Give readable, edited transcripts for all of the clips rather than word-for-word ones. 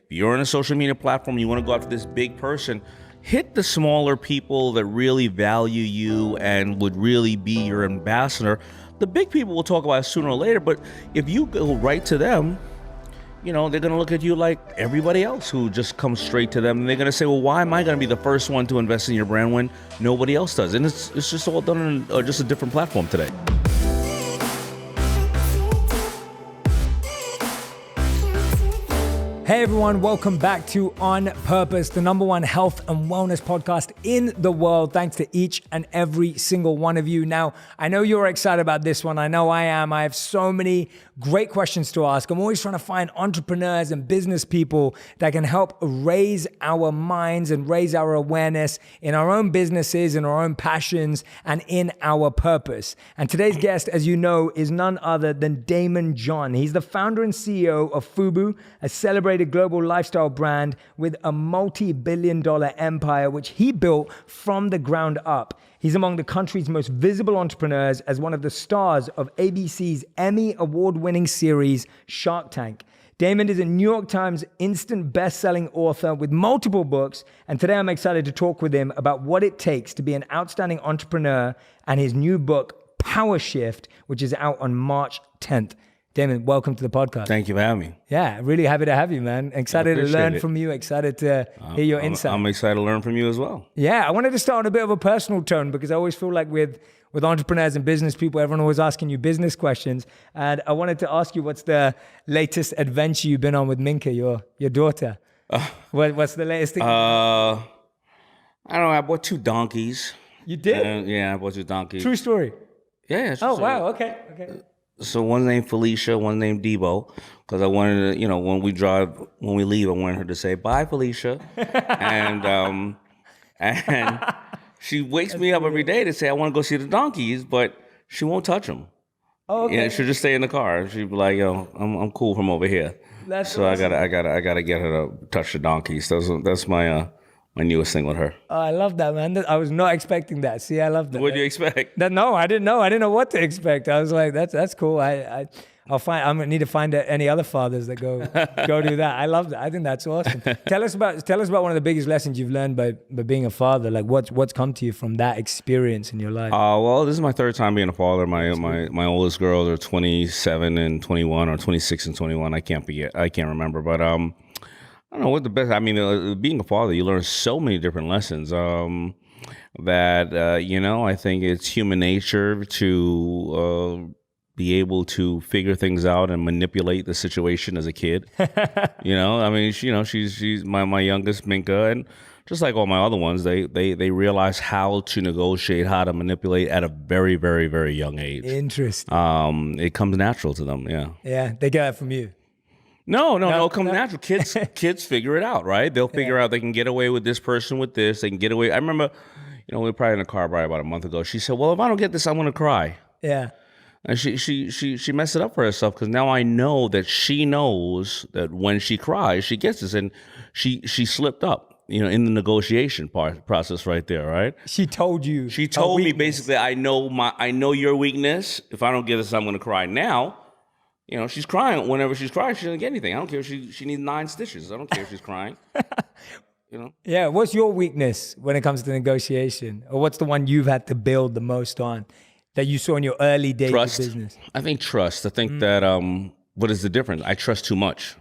you're on a social media platform, you want to go after this big person, hit the smaller people that really value you and would really be your ambassador. The big people will talk about it sooner or later, but if you go right to them, they're going to look at you like everybody else who just comes straight to them. And they're going to say, well, why am I going to be the first one to invest in your brand when nobody else does? And it's just all done on just a different platform today. Hey everyone, welcome back to On Purpose, the #1 health and wellness podcast in the world. Thanks to each and every single one of you. Now, I know you're excited about this one. I know I am. I have so many great questions to ask. I'm always trying to find entrepreneurs and business people that can help raise our minds and raise our awareness in our own businesses, in our own passions, and in our purpose. And today's guest, as you know, is none other than Daymond John. He's the founder and CEO of FUBU, a celebrated global lifestyle brand with a multi-billion-dollar empire, which he built from the ground up. He's among the country's most visible entrepreneurs as one of the stars of ABC's Emmy award-winning series, Shark Tank. Daymond is a New York Times instant best-selling author with multiple books, and today I'm excited to talk with him about what it takes to be an outstanding entrepreneur and his new book, Power Shift, which is out on March 10th. Daymond, welcome to the podcast. Thank you for having me. Yeah, really happy to have you, man. Excited to learn from you, excited to hear your insight. I'm excited to learn from you as well. Yeah, I wanted to start on a bit of a personal tone because I always feel like with entrepreneurs and business people, everyone always asking you business questions. And I wanted to ask you, what's the latest adventure you've been on with Minka, your daughter? What's the latest thing? I don't know, I bought 2 donkeys. You did? Yeah, I bought 2 donkeys. True story? Yeah. Oh, wow, okay. So one's named Felicia, one's named Debo, because I wanted to, when we leave, I wanted her to say, bye, Felicia. and she wakes me up every day to say, I want to go see the donkeys, but she won't touch them. Oh, okay. Yeah, she'll just stay in the car. She'll be like, I'm cool from over here. That's so awesome. I gotta get her to touch the donkeys. That's my newest thing with her. Oh, I love that, man. I was not expecting that. See, I love that. What do you expect? No, I didn't know. I didn't know what to expect. I was like, that's cool. I'm gonna need to find any other fathers that go do that. I love that. I think that's awesome. Tell us about one of the biggest lessons you've learned by being a father. Like what's come to you from that experience in your life? Well, this is my 3rd time being a father. My oldest girls are 27 and 21, or 26 and 21. I can't remember, but I don't know what the best. I mean, being a father, you learn so many different lessons. That I think it's human nature to be able to figure things out and manipulate the situation as a kid. She's my youngest, Minka, and just like all my other ones, they realize how to negotiate, how to manipulate at a very, very, very young age. Interesting. It comes natural to them. Yeah. Yeah, they get that from you. No, it comes natural. Kids figure it out, right? They'll figure out they can get away with this person with this. They can get away. I remember, we were probably in a car ride about a month ago. She said, well, if I don't get this, I'm going to cry. Yeah. And she messed it up for herself because now I know that she knows that when she cries, she gets this. And she slipped up, in the negotiation process right there, right? She told you. She told me basically, I know your weakness. If I don't get this, I'm going to cry. Now, she's crying. Whenever she's crying, she doesn't get anything. I don't care if she needs 9 stitches. I don't care if she's crying. Yeah. What's your weakness when it comes to negotiation? Or what's the one you've had to build the most on that you saw in your early days of business? I think trust. I think that, what is the difference? I trust too much.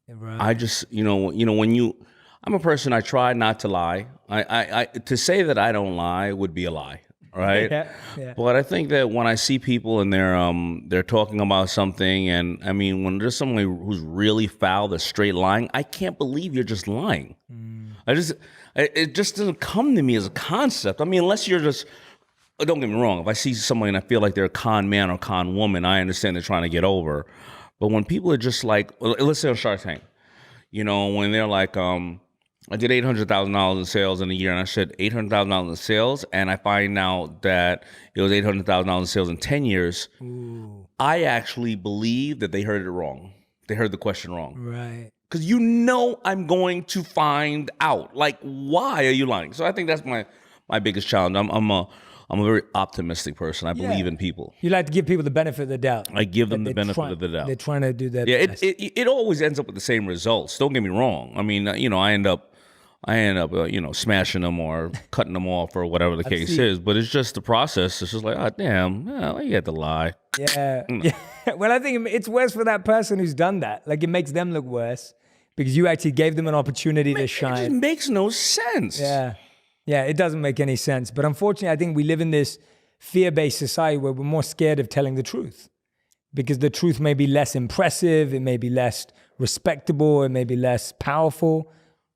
Right. I just, I'm a person, I try not to lie. I to say that I don't lie would be a lie. Right. Yeah. But I think that when I see people and they're talking about something, and I mean, when there's someone who's really foul, that's straight lying, I can't believe you're just lying. It just doesn't come to me as a concept. I mean, unless you're just, don't get me wrong. If I see somebody and I feel like they're a con man or con woman, I understand they're trying to get over. But when people are just like, let's say on Shark Tank, when they're like, I did $800,000 in sales in a year, and I said $800,000 in sales, and I find out that it was $800,000 in sales in 10 years. Ooh. I actually believe that they heard it wrong. They heard the question wrong. Right. Because I'm going to find out. Like, why are you lying? So I think that's my biggest challenge. I'm I'm a very optimistic person. I believe in people. You like to give people the benefit of the doubt. I give them the benefit of the doubt. They're trying to do their best. Yeah, it always ends up with the same results. Don't get me wrong. I mean, I end up smashing them or cutting them off or whatever the case is. But it's just the process. It's just like, oh, damn, you had to lie. Yeah. Yeah. Well, I think it's worse for that person who's done that. Like, it makes them look worse because you actually gave them an opportunity to shine. It just makes no sense. Yeah. Yeah, it doesn't make any sense. But unfortunately, I think we live in this fear-based society where we're more scared of telling the truth because the truth may be less impressive, it may be less respectable, it may be less powerful.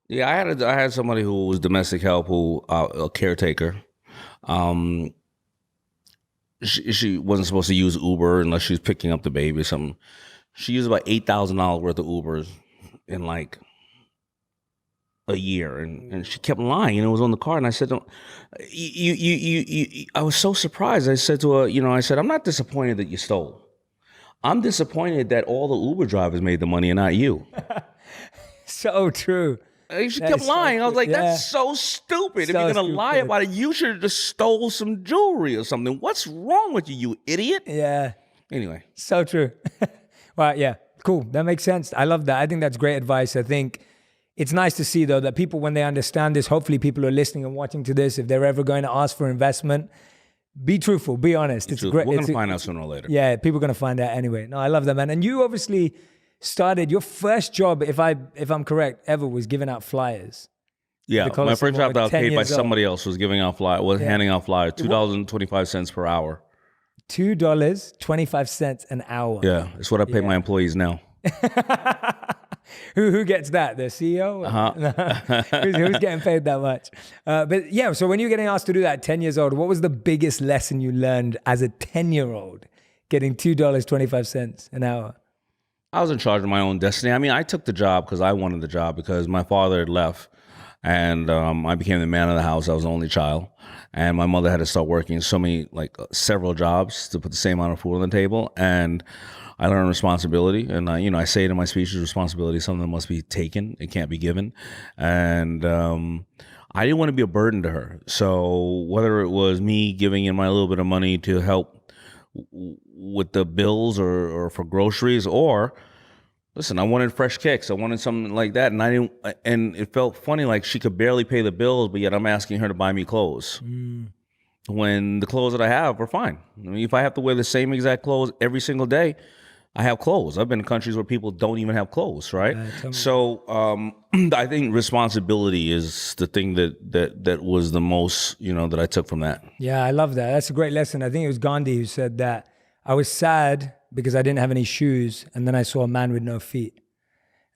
Yeah, I had somebody who was domestic help, a caretaker. She wasn't supposed to use Uber unless she was picking up the baby or something. She used about $8,000 worth of Ubers in like a year, and she kept lying. And it was on the card. And I said, "Don't you?" I was so surprised. I said to her, I said, "I'm not disappointed that you stole. I'm disappointed that all the Uber drivers made the money and not you." So true. She kept lying. I was like, that's so stupid. If you're going to lie about it, you should have just stole some jewelry or something. What's wrong with you, you idiot? Yeah. Anyway. So true. Well, yeah, cool. That makes sense. I love that. I think that's great advice. I think it's nice to see, though, that people, when they understand this, hopefully people who are listening and watching to this, if they're ever going to ask for investment, be truthful, be honest. It's great. We're going to find out sooner or later. Yeah, people are going to find out anyway. No, I love that, man. And you obviously started your first job, if I'm correct, ever was giving out flyers. Yeah, my first job that I was paid by somebody else was giving out flyers, handing out flyers, $2.25 per hour. $2.25 an hour. Yeah, it's what I pay my employees now. Who gets that? The CEO? Who's getting paid that much? But yeah, so when you're getting asked to do that at 10 years old, what was the biggest lesson you learned as a 10-year-old getting $2.25 an hour? I was in charge of my own destiny. I mean, I took the job because I wanted the job because my father had left, and I became the man of the house. I was the only child, and my mother had to start working several jobs to put the same amount of food on the table. And I learned responsibility, and I say it in my speeches: responsibility is something that must be taken; it can't be given. And I didn't want to be a burden to her. So whether it was me giving in my little bit of money to help with the bills or for groceries, or listen, I wanted fresh kicks. I wanted something like that. And it felt funny, like she could barely pay the bills, but yet I'm asking her to buy me clothes. When the clothes that I have are fine. I mean, if I have to wear the same exact clothes every single day, I have clothes. I've been in countries where people don't even have clothes, right? So I think responsibility is the thing that was the most, that I took from that. Yeah, I love that. That's a great lesson. I think it was Gandhi who said that I was sad because I didn't have any shoes, and then I saw a man with no feet.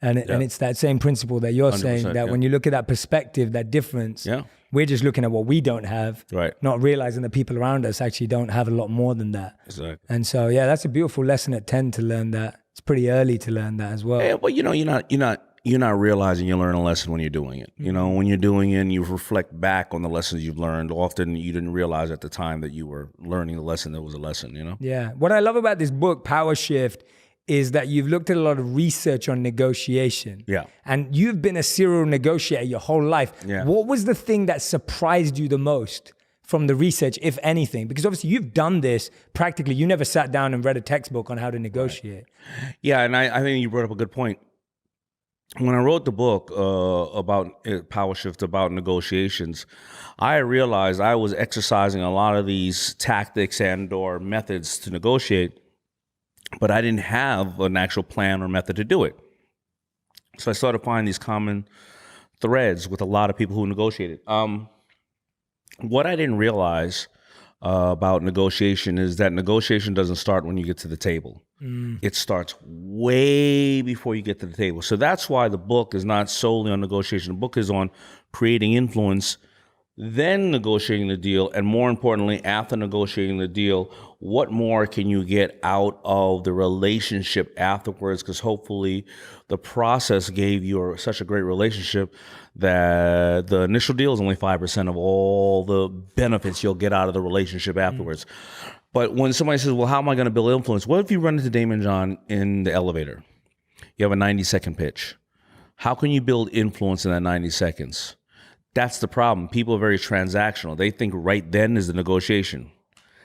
And it's that same principle that you're saying, that when you look at that perspective, that difference, we're just looking at what we don't have, right? Not realizing that people around us actually don't have a lot more than that. Exactly. And so, yeah, that's a beautiful lesson at 10 to learn that. It's pretty early to learn that as well. Yeah, but you're not realizing you learn a lesson when you're doing it. When you're doing it and you reflect back on the lessons you've learned, often you didn't realize at the time that you were learning the lesson that was a lesson, Yeah. What I love about this book, Power Shift, is that you've looked at a lot of research on negotiation. Yeah. And you've been a serial negotiator your whole life. Yeah. What was the thing that surprised you the most from the research, if anything? Because obviously you've done this practically. You never sat down and read a textbook on how to negotiate. Right. Yeah, and I think you brought up a good point. When I wrote the book about Power Shift, about negotiations, I realized I was exercising a lot of these tactics and or methods to negotiate, but I didn't have an actual plan or method to do it. So I started finding these common threads with a lot of people who negotiated. What I didn't realize about negotiation is that negotiation doesn't start when you get to the table. It starts way before you get to the table. So that's why the book is not solely on negotiation. The book is on creating influence, then negotiating the deal, and more importantly, after negotiating the deal, what more can you get out of the relationship afterwards? Because hopefully the process gave you such a great relationship that the initial deal is only 5% of all the benefits you'll get out of the relationship afterwards. But when somebody says, well, how am I going to build influence? What if you run into Daymond John in the elevator? You have a 90-second pitch. How can you build influence in that 90 seconds? That's the problem. People are very transactional. They think right then is the negotiation.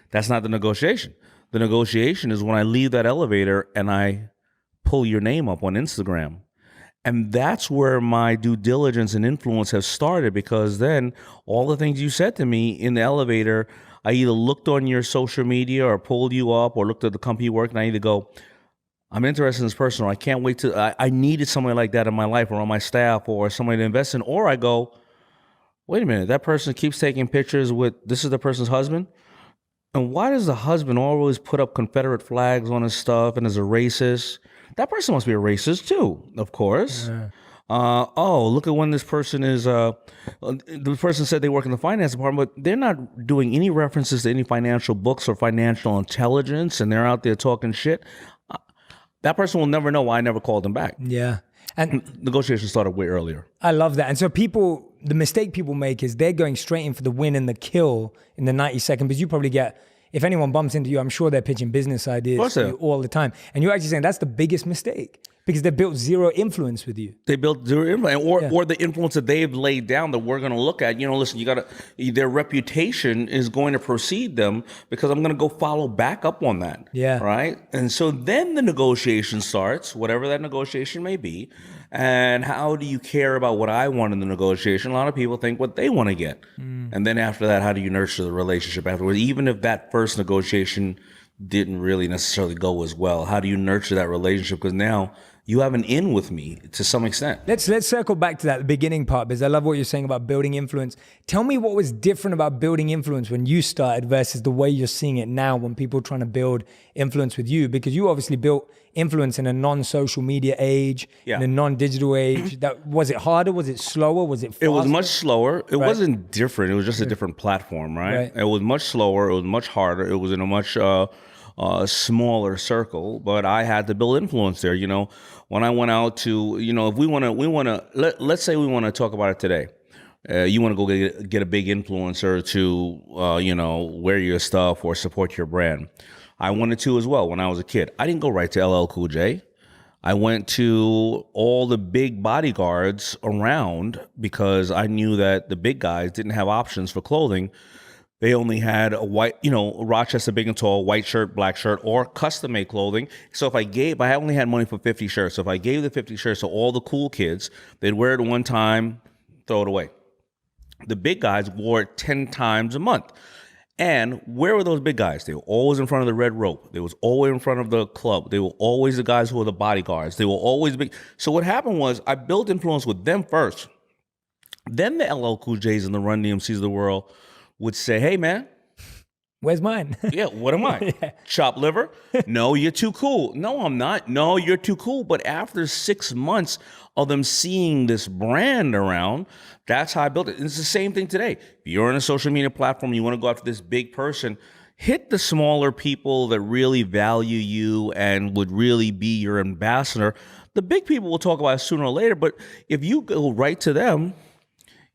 That's not the negotiation. The negotiation is when I leave that elevator and I pull your name up on Instagram. And that's where my due diligence and influence have started, because then all the things you said to me in the elevator, I either looked on your social media or pulled you up or looked at the company you work, and I either go, I'm interested in this person, or I can't wait to, I needed somebody like that in my life or on my staff or somebody to invest in. Or I go, wait a minute, that person keeps taking pictures with, this is the person's husband? And why does the husband always put up Confederate flags on his stuff and is a racist? That person must be a racist too, of course. Yeah. Oh, look at when this person is, the person said they work in the finance department, but they're not doing any references to any financial books or financial intelligence, and they're out there talking shit. That person will never know why I never called them back. Yeah. And negotiations started way earlier. I love that. And so the mistake people make is they're going straight in for the win and the kill in the 90-second, because you probably get, if anyone bumps into you, I'm sure they're pitching business ideas to you all the time. And you're actually saying that's the biggest mistake, because they built zero influence with you. They built zero influence, or the influence that they've laid down that we're going to look at. Listen, their reputation is going to precede them, because I'm going to go follow back up on that. Yeah. Right. And so then the negotiation starts, whatever that negotiation may be. And how do you care about what I want in the negotiation? A lot of people think what they want to get. And then after that, how do you nurture the relationship afterwards? Even if that first negotiation didn't really necessarily go as well, how do you nurture that relationship? Because now you have an in with me to some extent. Let's circle back to that beginning part, because I love what you're saying about building influence. Tell me what was different about building influence when you started versus the way you're seeing it now when people are trying to build influence with you, because you obviously built influence in a non-social media age, in a non-digital age. Was it harder? Was it slower? Was it faster? It was much slower. It wasn't different. It was just a different platform, right? It was much slower. It was much harder. It was in a much smaller circle, but I had to build influence there. When I went out to, if let's say we want to talk about it today. You want to go get a big influencer to, wear your stuff or support your brand. I wanted to as well when I was a kid. I didn't go right to LL Cool J. I went to all the big bodyguards around, because I knew that the big guys didn't have options for clothing. They only had a white, Rochester Big and Tall, white shirt, black shirt, or custom-made clothing. So I only had money for 50 shirts. So if I gave the 50 shirts to all the cool kids, they'd wear it one time, throw it away. The big guys wore it 10 times a month. And where were those big guys? They were always in front of the red rope. They was always in front of the club. They were always the guys who were the bodyguards. They were always big. So what happened was I built influence with them first. Then the LL Cool J's and the Run DMCs of the world would say, hey, man. Where's mine? Yeah, what am I? Chopped liver? No, you're too cool. No, I'm not. No, you're too cool. But after 6 months of them seeing this brand around, that's how I built it. And it's the same thing today. If you're on a social media platform, you want to go after this big person, hit the smaller people that really value you and would really be your ambassador. The big people will talk about it sooner or later, but if you go right to them,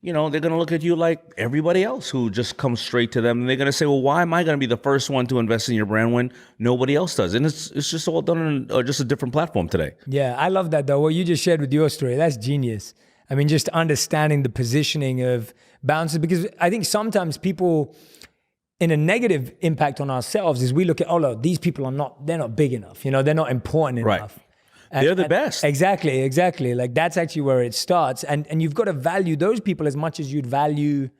they're going to look at you like everybody else who just comes straight to them. And they're going to say, well, why am I going to be the first one to invest in your brand when nobody else does? And it's just all done on just a different platform today. Yeah, I love that, though. What you just shared with your story, that's genius. I mean, just understanding the positioning of bounces, because I think sometimes people, in a negative impact on ourselves, is we look at, these people they're not big enough. They're not important enough. They're the best. Exactly. Like that's actually where it starts. And you've got to value those people as much as you'd value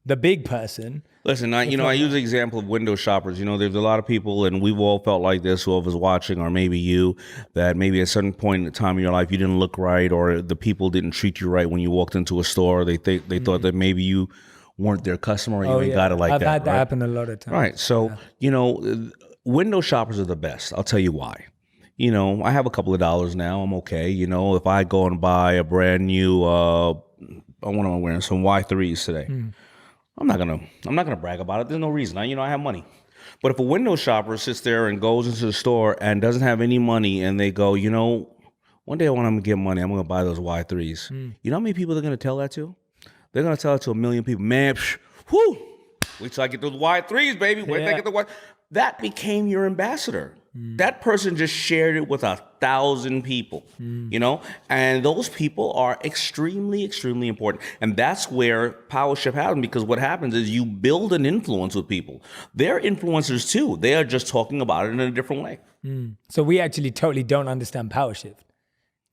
the big person. Listen, I use the example of window shoppers. There's a lot of people, and we've all felt like this, whoever's watching, or maybe you, that maybe at a certain point in the time of your life, you didn't look right, or the people didn't treat you right when you walked into a store. They thought that maybe you weren't their customer, or you got it like that. I've had that happen a lot of times. Right. So, window shoppers are the best. I'll tell you why. I have a couple of dollars now. I'm okay. If I go and buy a brand new, what am I wearing? Some Y3s today. I'm not gonna brag about it. There's no reason. I have money. But if a window shopper sits there and goes into the store and doesn't have any money, and they go, one day when I'm gonna get money, I'm gonna buy those Y3s. You know how many people they're gonna tell that to? They're gonna tell it to 1 million people. Man, whoo! Wait till I get those Y3s, baby. Wait till I get the Y. That became your ambassador. That person just shared it with 1,000 people, you know, and those people are extremely, extremely important. And that's where power shift happens, because what happens is you build an influence with people. They're influencers too. They are just talking about it in a different way. So we actually totally don't understand power shift.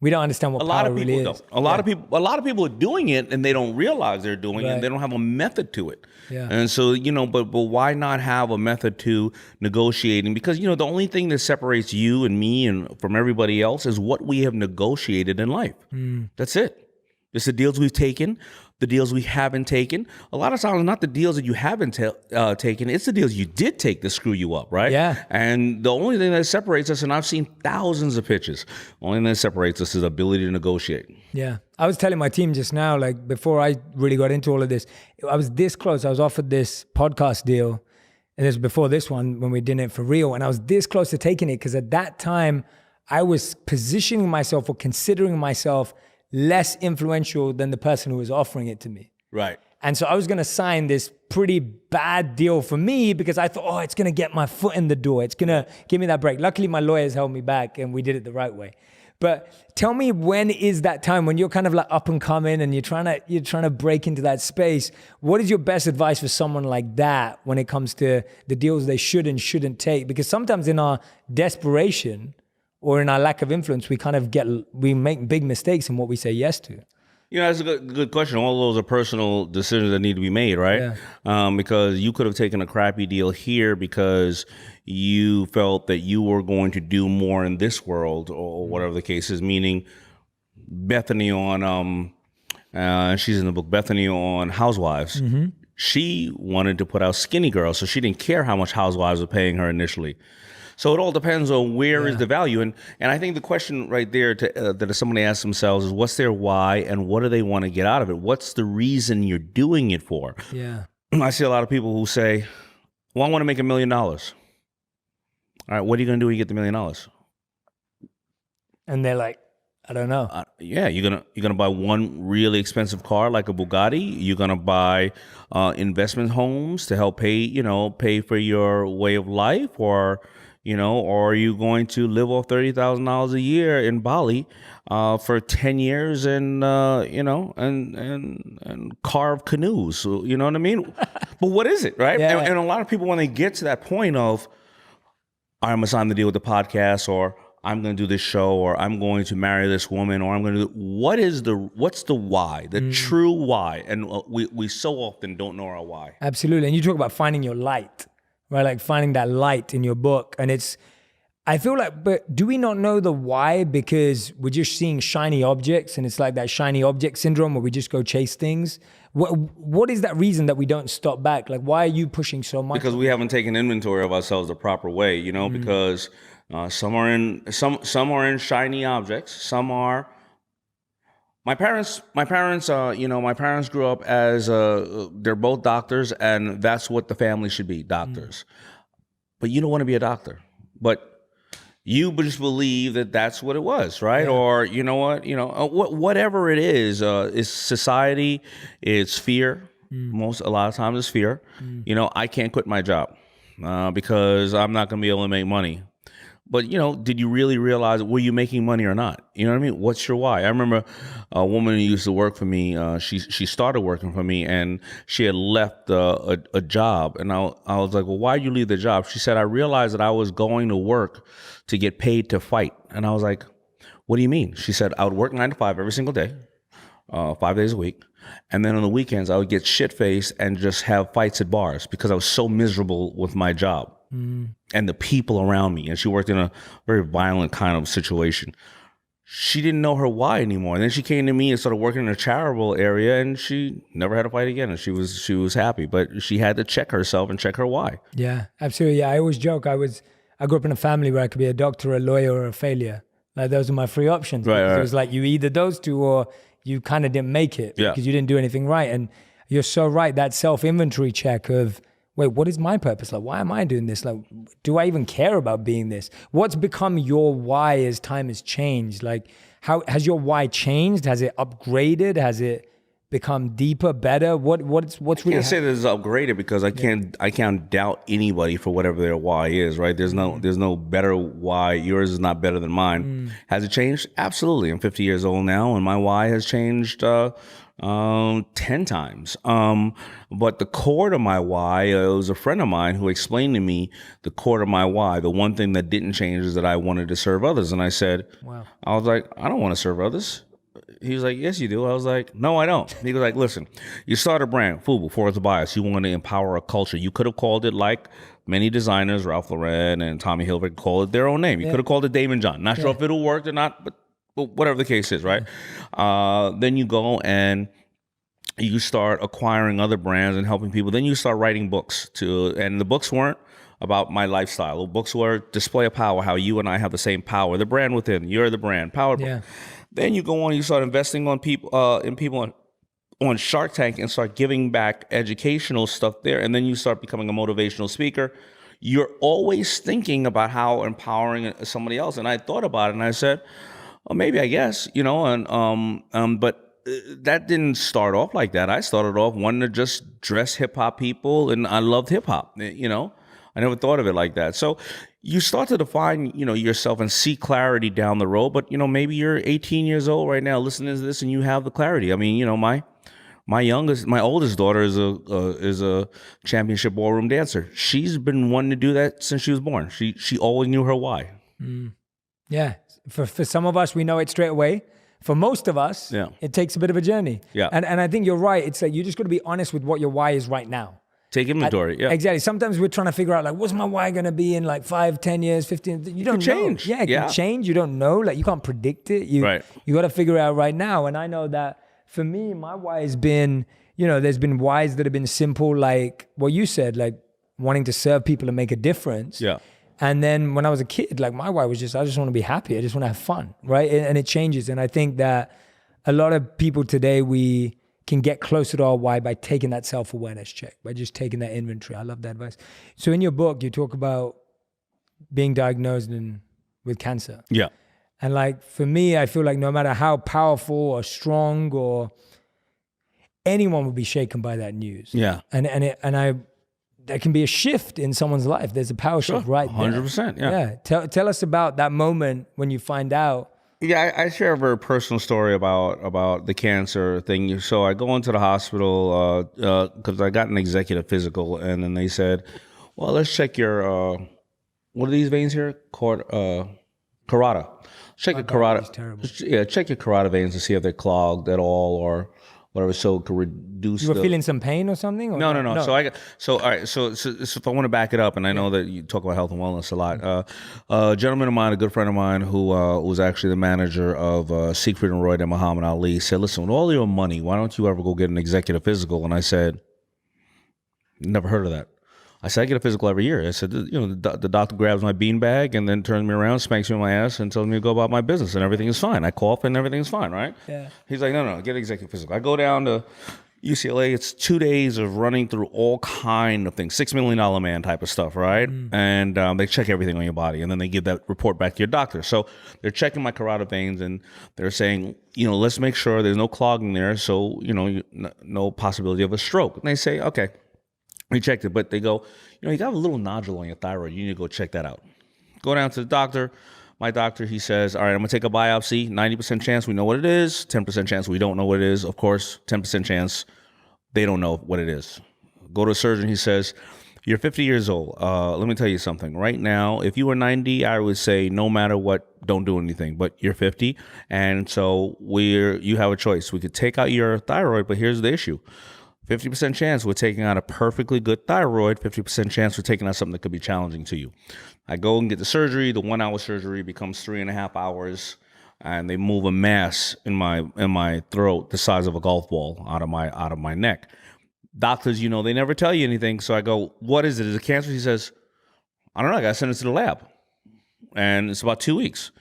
We don't understand what power really is. A lot of people are doing it and they don't realize they're doing it. And they don't have a method to it. Yeah. And so, you know, but why not have a method to negotiating? Because, you know, the only thing that separates you and me and from everybody else is what we have negotiated in life. That's it. It's the deals we've taken, the deals we haven't taken. A lot of times, not the deals that you haven't taken, it's the deals you did take that screw you up, right? Yeah. And the only thing that separates us, and I've seen thousands of pitches, the only thing that separates us is the ability to negotiate. Yeah. I was telling my team just now, like before I really got into all of this, I was this close. I was offered this podcast deal, and this was before this one when we did it for real. And I was this close to taking it because at that time I was positioning myself or considering myself less influential than the person who was offering it to me. Right. And so I was going to sign this pretty bad deal for me because I thought, oh, it's going to get my foot in the door. It's going to give me that break. Luckily, my lawyers held me back and we did it the right way. But tell me, when is that time when you're kind of like up and coming and you're trying to break into that space? What is your best advice for someone like that when it comes to the deals they should and shouldn't take? Because sometimes in our desperation or in our lack of influence, we make big mistakes in what we say yes to. You know, that's a good question. All those are personal decisions that need to be made, right? Yeah. Because you could have taken a crappy deal here because you felt that you were going to do more in this world, or whatever the case is. Meaning, Bethany on, she's in the book, Bethany on Housewives. Mm-hmm. She wanted to put out Skinny Girl, so she didn't care how much Housewives were paying her initially. So it all depends on where is the value. And I think the question right there that if somebody asks themselves is, what's their why and what do they want to get out of it? What's the reason you're doing it for? Yeah. I see a lot of people who say, well, I want to make $1 million. All right, what are you going to do when you get the $1 million? And they're like, I don't know. Yeah, you're gonna buy one really expensive car like a Bugatti. You're gonna buy investment homes to help pay for your way of life, or are you going to live off $30,000 a year in Bali for 10 years and and carve canoes? You know what I mean? But what is it, right? Yeah. And a lot of people, when they get to that point of, I'm gonna sign the deal with the podcast, or I'm going to do this show, or I'm going to marry this woman, or I'm going to do, what's the why, the true why? And we so often don't know our why. Absolutely. And you talk about finding your light, right? Like finding that light in your book. And I feel like, but do we not know the why because we're just seeing shiny objects, and it's like that shiny object syndrome where we just go chase things? What is that reason that we don't stop back? Like, why are you pushing so much? Because we haven't taken inventory of ourselves the proper way, because some are in shiny objects. Some are. My parents grew up as they're both doctors, and that's what the family should be, doctors. But you don't want to be a doctor, but you just believe that that's what it was, right? Yeah. Or whatever it is, it's society, it's fear. A lot of times it's fear. I can't quit my job because I'm not going to be able to make money. But, did you really realize, were you making money or not? You know what I mean? What's your why? I remember a woman who used to work for me. She started working for me, and she had left a job. And I was like, well, why did you leave the job? She said, I realized that I was going to work to get paid to fight. And I was like, what do you mean? She said, I would work 9 to 5 every single day, 5 days a week. And then on the weekends, I would get shit-faced and just have fights at bars because I was so miserable with my job and the people around me. And she worked in a very violent kind of situation. She didn't know her why anymore. And then she came to me and started working in a charitable area, and she never had a fight again. And she was happy, but she had to check herself and check her why. Yeah, absolutely. Yeah, I always joke. I grew up in a family where I could be a doctor, a lawyer, or a failure. Like, those are my 3 options. Right. It was like you either those two or you kind of didn't make it because you didn't do anything right. And you're so right. That self-inventory check of, wait, what is my purpose? Like, why am I doing this? Like, do I even care about being this? What's become your why as time has changed? Like, how has your why changed? Has it upgraded? Has it become deeper, better? What's I really can't say that it's upgraded because I can't doubt anybody for whatever their why is, right? There's no better why. Yours is not better than mine. Has it changed? Absolutely. I'm 50 years old now, and my why has changed 10 times. But the core to my why, it was a friend of mine who explained to me the core to my why. The one thing that didn't change is that I wanted to serve others. And I said, Wow. I was like, I don't want to serve others. He was like, yes, you do. I was like, no, I don't. He was like, listen, you start a brand, FUBU, Forward to Bias. You want to empower a culture. You could have called it like many designers, Ralph Lauren and Tommy Hilfiger, call it their own name. You could have called it Daymond John. Not sure if it'll work or not, but whatever the case is, right? Then you go and you start acquiring other brands and helping people. Then you start writing books and the books weren't about my lifestyle. The books were display of power, how you and I have the same power. The brand within, you're the brand, power. Yeah. Then you go on, you start investing on people, in people on Shark Tank and start giving back educational stuff there. And then you start becoming a motivational speaker. You're always thinking about how empowering somebody else. And I thought about it and I said, well, maybe, I guess, but that didn't start off like that. I started off wanting to just dress hip hop people, and I loved hip hop, I never thought of it like that. So you start to define, yourself and see clarity down the road. But, maybe you're 18 years old right now listening to this and you have the clarity. I mean, my oldest daughter is a championship ballroom dancer. She's been wanting to do that since she was born. She always knew her why. Yeah. For some of us, we know it straight away. For most of us, it takes a bit of a journey. Yeah. And I think you're right. It's like you just got to be honest with what your why is right now. Take inventory. Yeah. Exactly. Sometimes we're trying to figure out, like, what's my why going to be in like 5, 10 years, 15? You don't know. Change. Yeah, it can change. You don't know. Like, you can't predict it. You got to figure it out right now. And I know that for me, my why has been, there's been whys that have been simple, like what you said, like wanting to serve people and make a difference. Yeah. And then when I was a kid, like my why was I just want to be happy. I just want to have fun, right? And it changes. And I think that a lot of people today, we can get closer to our why by taking that self-awareness check, by just taking that inventory. I love that advice. So in your book, you talk about being diagnosed with cancer. Yeah. And like, for me, I feel like no matter how powerful or strong or anyone would be shaken by that news. Yeah. There can be a shift in someone's life. There's a power shift right there. 100%. Yeah. Tell us about that moment when you find out. Yeah, I share a very personal story about the cancer thing. So I go into the hospital because I got an executive physical, and then they said, well, let's check your, what are these veins here? Carotid. Check your carotid. Yeah, check your carotid veins to see if they're clogged at all or whatever, so it could reduce. You were feeling some pain or something? Or no. So all right. So if I want to back it up, and I know that you talk about health and wellness a lot. A gentleman of mine, a good friend of mine, who was actually the manager of Siegfried and Roy and Muhammad Ali, said, "Listen, with all your money, why don't you ever go get an executive physical?" And I said, "Never heard of that." I said, I get a physical every year. I said, the doctor grabs my beanbag and then turns me around, smacks me on my ass, and tells me to go about my business, and everything is fine. I cough and everything is fine, right? Yeah. He's like, no, get an executive physical. I go down to UCLA. It's 2 days of running through all kind of things, $6 million man type of stuff, right? And they check everything on your body, and then they give that report back to your doctor. So they're checking my carotid veins, and they're saying, let's make sure there's no clogging there, so, no possibility of a stroke. And they say, okay. We checked it, but they go, you got a little nodule on your thyroid. You need to go check that out. Go down to the doctor. My doctor, he says, all right, I'm going to take a biopsy. 90% chance we know what it is. 10% chance we don't know what it is. Of course, 10% chance they don't know what it is. Go to a surgeon. He says, you're 50 years old. Let me tell you something. Right now, if you were 90, I would say no matter what, don't do anything. But you're 50, and so you have a choice. We could take out your thyroid, but here's the issue. 50% chance we're taking out a perfectly good thyroid, 50% chance we're taking out something that could be challenging to you. I go and get the surgery. The 1 hour surgery becomes 3.5 hours, and they move a mass in my throat the size of a golf ball out of my neck. Doctors, they never tell you anything. So I go, what is it? Is it cancer? He says, I don't know. I got to send it to the lab. And it's about 2 weeks.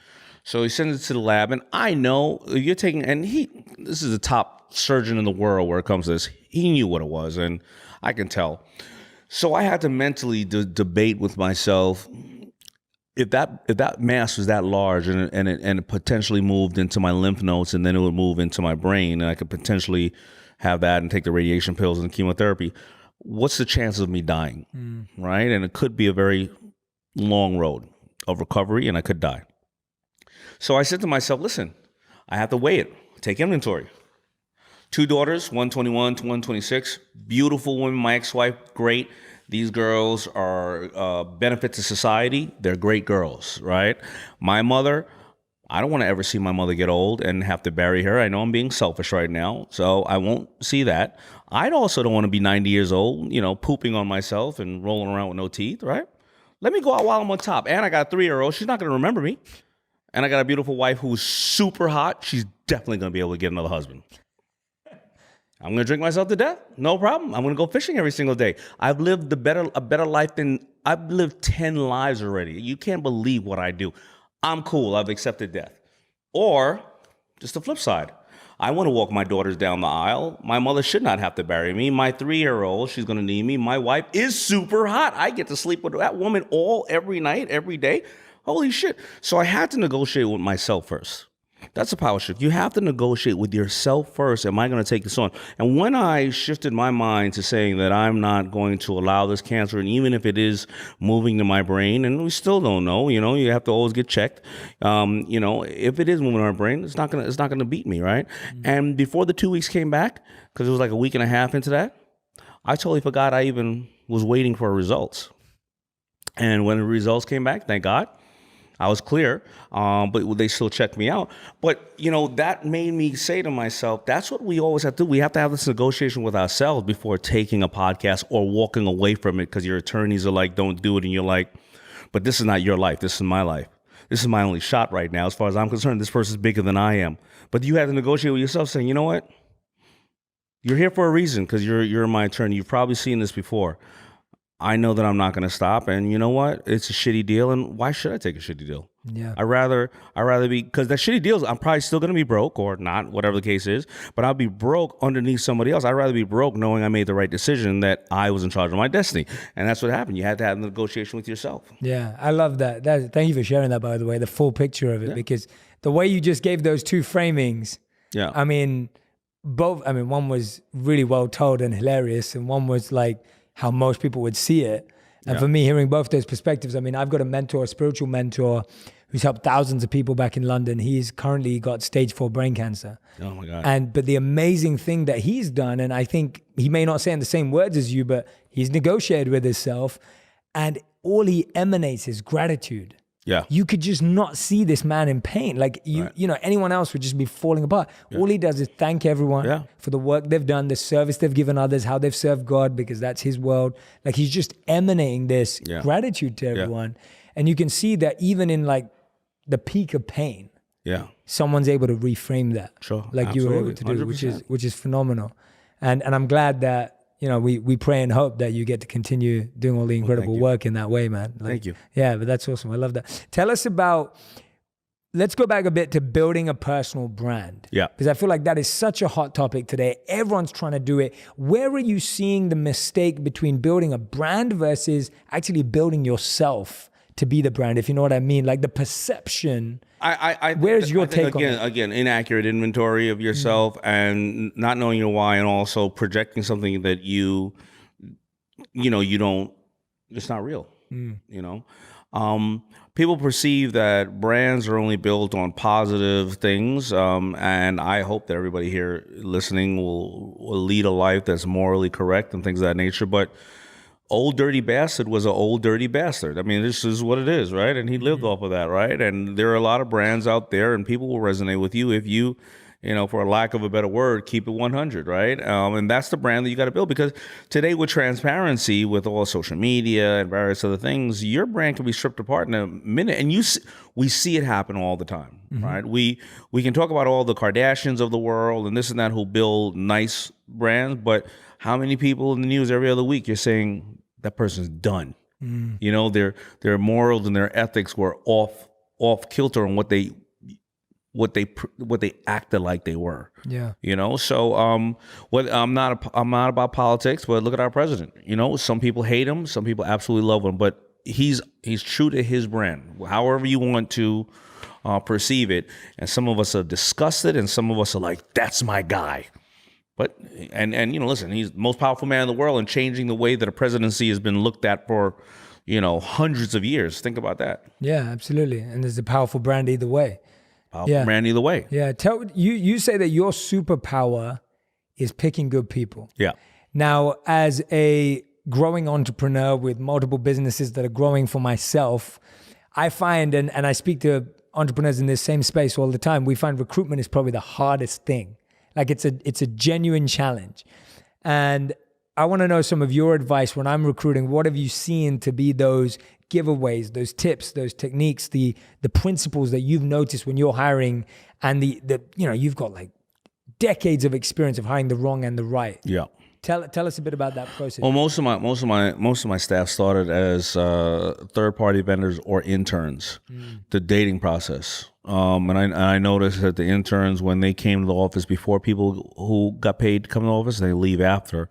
So he sends it to the lab, and I know you're taking, and this is the top surgeon in the world where it comes to this. He knew what it was, and I can tell. So I had to mentally debate with myself, if that mass was that large and it potentially moved into my lymph nodes, and then it would move into my brain, and I could potentially have that and take the radiation pills and chemotherapy, what's the chance of me dying, right? And it could be a very long road of recovery, and I could die. So I said to myself, listen, I have to weigh it, take inventory. 2 daughters, 121 to 126, beautiful women. My ex-wife, great. These girls are benefit to society. They're great girls, right? My mother, I don't want to ever see my mother get old and have to bury her. I know I'm being selfish right now, so I won't see that. I also don't want to be 90 years old, pooping on myself and rolling around with no teeth, right? Let me go out while I'm on top. And I got a 3-year-old. She's not going to remember me. And I got a beautiful wife who's super hot. She's definitely going to be able to get another husband. I'm going to drink myself to death. No problem. I'm going to go fishing every single day. I've lived a better life than I've lived 10 lives already. You can't believe what I do. I'm cool. I've accepted death. Or just the flip side. I want to walk my daughters down the aisle. My mother should not have to bury me. My 3-year-old, she's going to need me. My wife is super hot. I get to sleep with that woman every night, every day. Holy shit. So I had to negotiate with myself first. That's a power shift. You have to negotiate with yourself first. Am I going to take this on? And when I shifted my mind to saying that I'm not going to allow this cancer, and even if it is moving to my brain, and we still don't know, you have to always get checked. If it is moving to my brain, it's not gonna beat me, right? And before the 2 weeks came back, because it was like a week and a half into that, I totally forgot I even was waiting for results. And when the results came back, thank God, I was clear, but they still checked me out. But, that made me say to myself, that's what we always have to do. We have to have this negotiation with ourselves before taking a podcast or walking away from it, because your attorneys are like, don't do it. And you're like, but this is not your life. This is my life. This is my only shot right now. As far as I'm concerned, this person's bigger than I am. But you have to negotiate with yourself saying, you know what? You're here for a reason, because you're my attorney. You've probably seen this before. I know that I'm not going to stop, and you know what? It's a shitty deal, and why should I take a shitty deal? Yeah. I rather be, because that shitty deal, I'm probably still going to be broke or not, whatever the case is, but I'll be broke underneath somebody else. I'd rather be broke knowing I made the right decision, that I was in charge of my destiny. And that's what happened. You had to have a negotiation with yourself. Yeah, I love that. Thank you for sharing that, by the way, the full picture of it, because the way you just gave those two framings, I mean, one was really well told and hilarious, and one was like how most people would see it. And for me, hearing both those perspectives, I've got a spiritual mentor who's helped thousands of people back in London. He's currently got stage 4 brain cancer. Oh my God. But the amazing thing that he's done, and I think he may not say in the same words as you, but he's negotiated with himself, and all he emanates is gratitude. Yeah. You could just not see this man in pain. Like anyone else would just be falling apart. Yeah. All he does is thank everyone for the work they've done, the service they've given others, how they've served God, because that's his world. Like, he's just emanating this gratitude to everyone. And you can see that even in like the peak of pain, someone's able to reframe that. Sure. Like Absolutely. you were able to do, 100%. which is phenomenal. And I'm glad that, we pray and hope that you get to continue doing all the incredible work in that way, man. Thank you. Yeah, but that's awesome. I love that. Tell us about, let's go back a bit to building a personal brand. Yeah. Because I feel like that is such a hot topic today. Everyone's trying to do it. Where are you seeing the mistake between building a brand versus actually building yourself to be the brand, if you know what I mean? Like the perception. Where's your take on it? Again, inaccurate inventory of yourself and not knowing your why, and also projecting something that you don't, it's not real. People perceive that brands are only built on positive things, and I hope that everybody here listening will lead a life that's morally correct and things of that nature. But Old Dirty Bastard was an old dirty bastard. This is what it is, right? And he lived off of that, right? And there are a lot of brands out there, and people will resonate with you if you, for a lack of a better word, keep it 100, right? And that's the brand that you got to build, because today with transparency, with all social media and various other things, your brand can be stripped apart in a minute. And we see it happen all the time, right? We can talk about all the Kardashians of the world and this and that who build nice brands, but how many people in the news every other week you're saying that person's done? Their morals and their ethics were off kilter on what they acted like they were. Yeah. So I'm not about politics, but look at our president. Some people hate him, some people absolutely love him, but he's true to his brand, however you want to perceive it. And some of us are disgusted, and some of us are like, that's my guy. But and listen, he's the most powerful man in the world and changing the way that a presidency has been looked at for hundreds of years. Think about that. Yeah, absolutely. And there's a powerful brand either way. Powerful brand either way. Yeah. You say that your superpower is picking good people. Yeah. Now, as a growing entrepreneur with multiple businesses that are growing for myself, I find, and I speak to entrepreneurs in this same space all the time, we find recruitment is probably the hardest thing. Like it's a genuine challenge. And I want to know some of your advice when I'm recruiting. What have you seen to be those giveaways, those tips, those techniques, the principles that you've noticed when you're hiring, and the you've got like decades of experience of hiring the wrong and the right. Yeah. Tell us a bit about that process. Well, most of my staff started as third-party vendors or interns. The dating process, and I noticed that the interns, when they came to the office before people who got paid to come to the office, they leave after.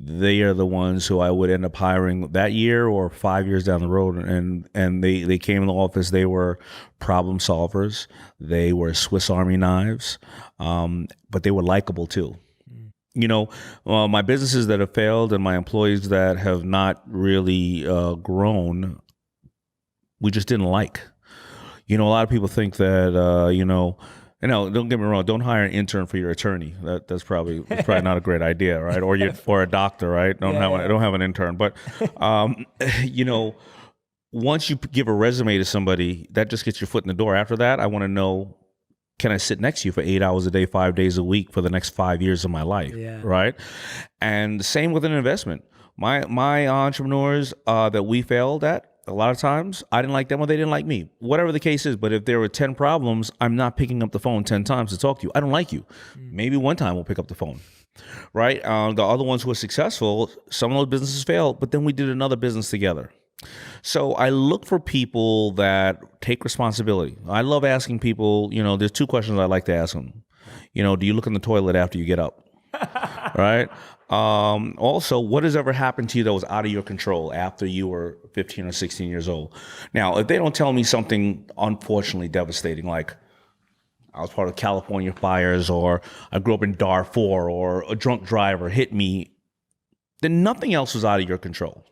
They are the ones who I would end up hiring that year or 5 years down the road, and they came in the office. They were problem solvers. They were Swiss Army knives, but they were likable too. My businesses that have failed and my employees that have not really grown, we just didn't like. A lot of people think that, don't get me wrong, don't hire an intern for your attorney. That's probably not a great idea, right? Or a doctor, right? Don't have an intern. But, once you give a resume to somebody, that just gets your foot in the door. After that, I want to know, can I sit next to you for 8 hours a day, 5 days a week for the next 5 years of my life, right? And same with an investment. My entrepreneurs that we failed at, a lot of times, I didn't like them or they didn't like me. Whatever the case is, but if there were 10 problems, I'm not picking up the phone 10 times to talk to you. I don't like you. Maybe one time we'll pick up the phone, right? The other ones who are successful, some of those businesses failed, but then we did another business together. So I look for people that take responsibility. I love asking people, there's two questions I like to ask them. Do you look in the toilet after you get up? Right? Also, what has ever happened to you that was out of your control after you were 15 or 16 years old? Now, if they don't tell me something unfortunately devastating, like I was part of California fires, or I grew up in Darfur, or a drunk driver hit me, then nothing else was out of your control.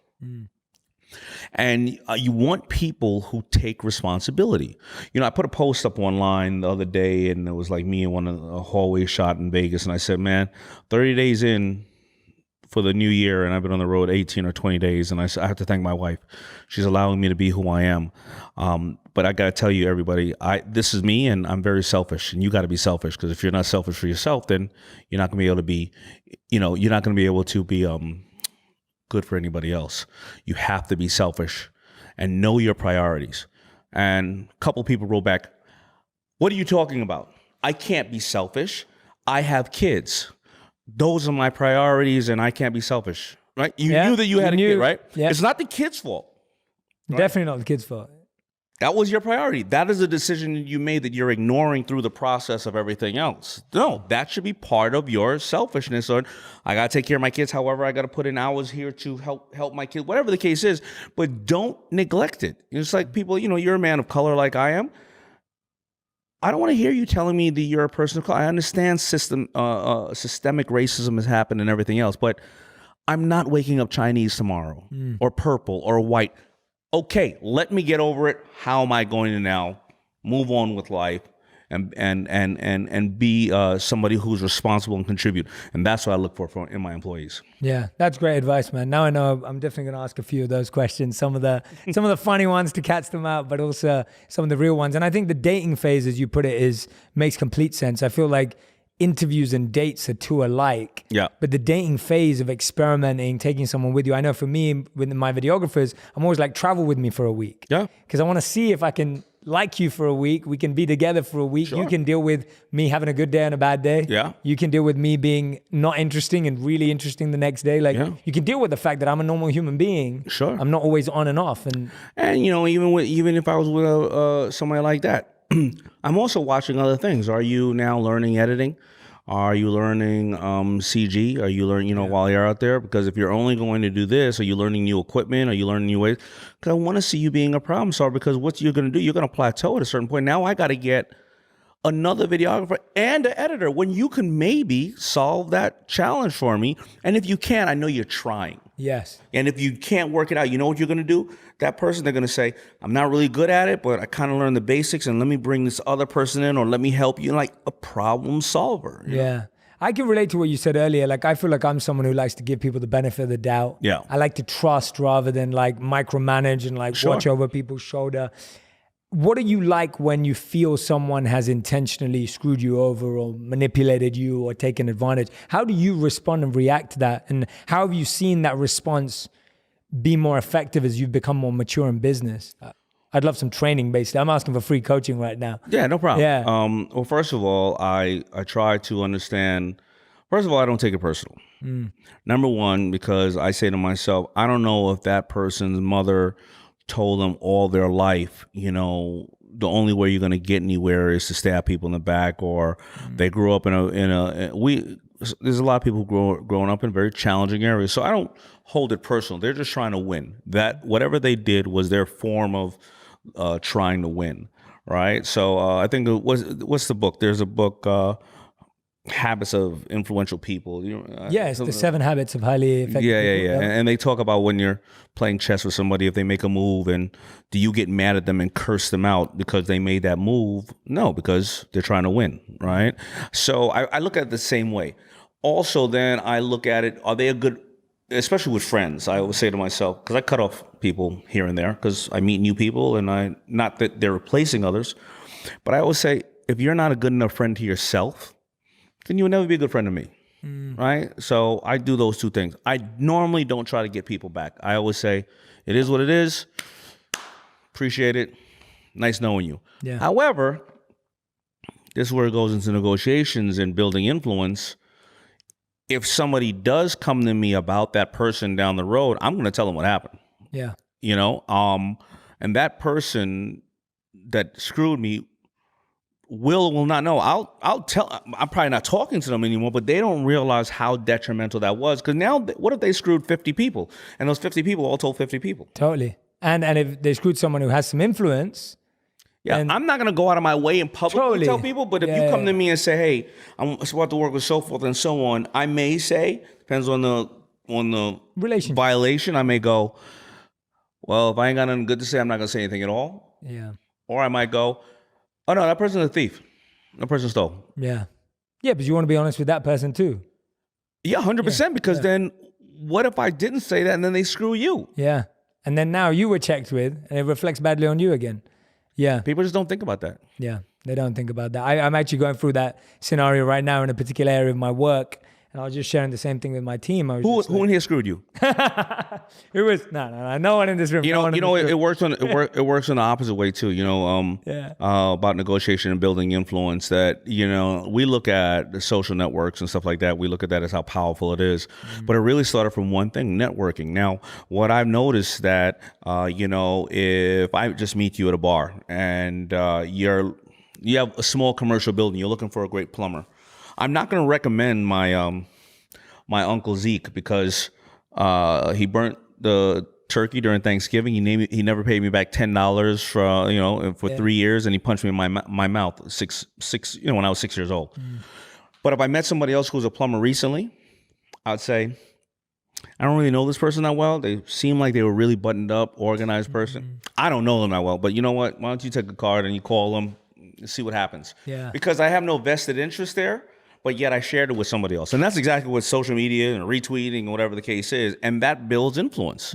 And you want people who take responsibility. I put a post up online the other day, and it was like me in a hallway shot in Vegas. And I said, man, 30 days in for the new year, and I've been on the road 18 or 20 days. And I have to thank my wife. She's allowing me to be who I am. But I got to tell you, everybody, this is me, and I'm very selfish. And you got to be selfish, because if you're not selfish for yourself, then you're not going to be able to be, you're not going to be able to be good for anybody else. You have to be selfish and know your priorities. And a couple people wrote back, what are you talking about? I can't be selfish. I have kids. Those are my priorities, and I can't be selfish, right? You knew that you had a kid, right? Yeah. It's not the kid's fault. Right? Definitely not the kid's fault. That was your priority. That is a decision you made that you're ignoring through the process of everything else. No, that should be part of your selfishness. Or I got to take care of my kids. However, I got to put in hours here to help my kids, whatever the case is. But don't neglect it. It's like people, you're a man of color like I am. I don't want to hear you telling me that you're a person of color. I understand systemic racism has happened and everything else, but I'm not waking up Chinese tomorrow or purple or white. Okay, let me get over it. How am I going to now move on with life and be somebody who's responsible and contribute? And that's what I look for in my employees. Yeah, that's great advice, man. Now I know I'm definitely going to ask a few of those questions, some of the funny ones to catch them out, but also some of the real ones. And I think the dating phase, as you put it, makes complete sense. I feel like interviews and dates are too alike. Yeah. But the dating phase of experimenting, taking someone with you, I know for me, with my videographers, I'm always like, travel with me for a week. Yeah. Because I want to see if I can like you for a week. We can be together for a week. Sure. You can deal with me having a good day and a bad day. Yeah. You can deal with me being not interesting and really interesting the next day. Like you can deal with the fact that I'm a normal human being. Sure. I'm not always on and off. And even if I was with somebody like that, I'm also watching other things. Are you now learning editing? Are you learning CG? Are you learning, while you're out there? Because if you're only going to do this, are you learning new equipment? Are you learning new ways? Because I want to see you being a problem solver, because what you're going to do, you're going to plateau at a certain point. Now I got to get another videographer and an editor when you can maybe solve that challenge for me. And if you can, I know you're trying. Yes. And if you can't work it out, you know what you're going to do? That person, they're going to say, I'm not really good at it, but I kind of learned the basics, and let me bring this other person in, or let me help you. Like a problem solver. You know? I can relate to what you said earlier. Like, I feel like I'm someone who likes to give people the benefit of the doubt. Yeah. I like to trust rather than like micromanage and like watch over people's shoulder. What are you like when you feel someone has intentionally screwed you over or manipulated you or taken advantage? How do you respond and react to that? And how have you seen that response be more effective as you've become more mature in business? I'd love some training, basically. I'm asking for free coaching right now. Yeah, no problem. Yeah. Well, first of all, I try to understand. First of all, I don't take it personal. Number one, because I say to myself, I don't know if that person's mother told them all their life, you know, the only way you're going to get anywhere is to stab people in the back, or they grew up there's a lot of people growing up in very challenging areas. So I don't hold it personal. They're just trying to win. That whatever they did was their form of trying to win, right? So I think what's the book? There's a book, Habits of Influential People. Yes, the 7 Habits of Highly Effective People. Yeah. And they talk about when you're playing chess with somebody, if they make a move, and do you get mad at them and curse them out because they made that move? No, because they're trying to win, right? So I look at it the same way. Also, then I look at it, are they a good, especially with friends, I always say to myself, because I cut off people here and there because I meet new people, and not that they're replacing others, but I always say, if you're not a good enough friend to yourself, then you will never be a good friend to me, right? So I do those two things. I normally don't try to get people back. I always say, it is what it is. Appreciate it. Nice knowing you. Yeah. However, this is where it goes into negotiations and building influence. If somebody does come to me about that person down the road, I'm going to tell them what happened. Yeah. You know, and that person that screwed me will not know. I'll tell. I'm probably not talking to them anymore, but they don't realize how detrimental that was. Because now, what if they screwed 50 people, and those 50 people all told 50 people? Totally. And if they screwed someone who has some influence, yeah, I'm not gonna go out of my way in public to tell people. But if you come to me and say, "Hey, I'm about to work with so forth and so on," I may say, depends on the relation violation. I may go, well, if I ain't got nothing good to say, I'm not gonna say anything at all. Yeah. Or I might go, oh no, that person's a thief. That person stole. Yeah. Yeah, but you want to be honest with that person too. Yeah, 100%. Because then, what if I didn't say that and then they screw you? Yeah. And then now you were checked with, and it reflects badly on you again. Yeah. People just don't think about that. Yeah, they don't think about that. I'm actually going through that scenario right now in a particular area of my work, and I was just sharing the same thing with my team. Who in here screwed you? It was no one in this room. It works on it works in the opposite way too. About negotiation and building influence. That we look at the social networks and stuff like that. We look at that as how powerful it is, but it really started from one thing: networking. Now, what I've noticed that if I just meet you at a bar and you have a small commercial building, you're looking for a great plumber. I'm not going to recommend my my Uncle Zeke because he burnt the turkey during Thanksgiving. He never paid me back $10 for 3 years, and he punched me in my mouth when I was 6 years old. But if I met somebody else who was a plumber recently, I'd say, I don't really know this person that well. They seem like they were really buttoned up, organized person. I don't know them that well, but you know what? Why don't you take a card and you call them and see what happens? Yeah. Because I have no vested interest there. But yet I shared it with somebody else. And that's exactly what social media and retweeting, whatever the case is. And that builds influence.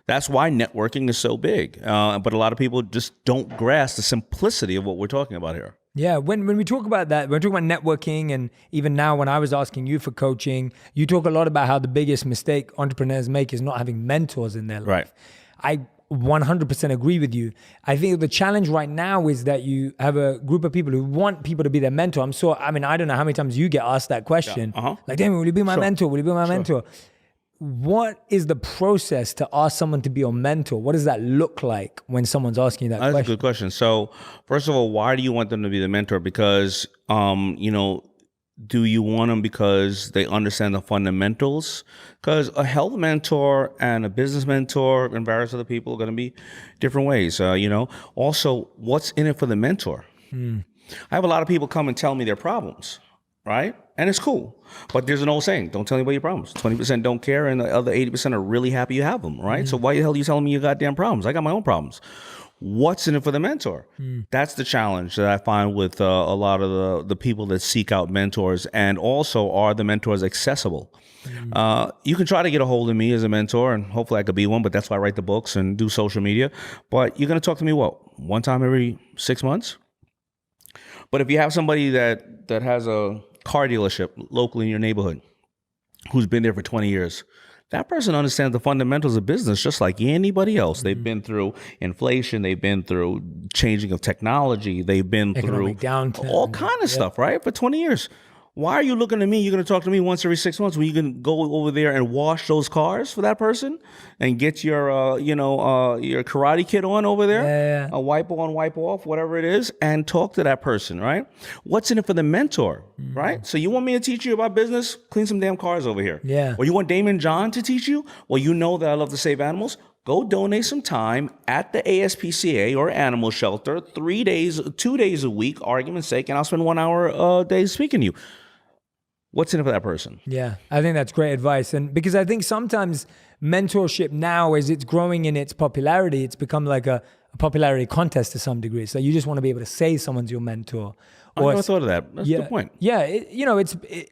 That's why networking is so big. But a lot of people just don't grasp the simplicity of what we're talking about here. Yeah, when we talk about that, we're talking about networking, and even now when I was asking you for coaching, you talk a lot about how the biggest mistake entrepreneurs make is not having mentors in their life. Right. I 100% agree with you. I think the challenge right now is that you have a group of people who want people to be their mentor. I don't know how many times you get asked that question. Like, Daymond, will you be my mentor? Will you be my mentor? What is the process to ask someone to be your mentor? What does that look like when someone's asking you that question? That's a good question. So, first of all, why do you want them to be the mentor? Because, do you want them because they understand the fundamentals? Because a health mentor and a business mentor and various other people are going to be different ways. Also, what's in it for the mentor? I have a lot of people come and tell me their problems, right? And it's cool. But there's an old saying, don't tell anybody your problems. 20% don't care, and the other 80% are really happy you have them, right? So why the hell are you telling me your goddamn problems? I got my own problems. What's in it for the mentor? That's the challenge that I find with a lot of the people that seek out mentors, and also are the mentors accessible? You can try to get a hold of me as a mentor, and hopefully I could be one, but that's why I write the books and do social media. But you're going to talk to me, one time every 6 months? But if you have somebody that has a car dealership locally in your neighborhood who's been there for 20 years, that person understands the fundamentals of business just like anybody else. They've been through inflation. They've been through changing of technology. They've been Economic through downturn. all kind of stuff, right? For 20 years. Why are you looking at me? You're going to talk to me once every 6 months when you can go over there and wash those cars for that person and get your, your karate kit on over there, a wipe on, wipe off, whatever it is, and talk to that person, right? What's in it for the mentor, right? So you want me to teach you about business? Clean some damn cars over here. Yeah. Or you want Daymond John to teach you? Well, you know that I love to save animals. Go donate some time at the ASPCA or animal shelter, 2 days a week, argument's sake, and I'll spend 1 hour a day speaking to you. What's in it for that person? Yeah, I think that's great advice. And because I think sometimes mentorship now, as it's growing in its popularity, it's become like a popularity contest to some degree. So you just want to be able to say someone's your mentor. I never thought of that. That's a good point. Yeah,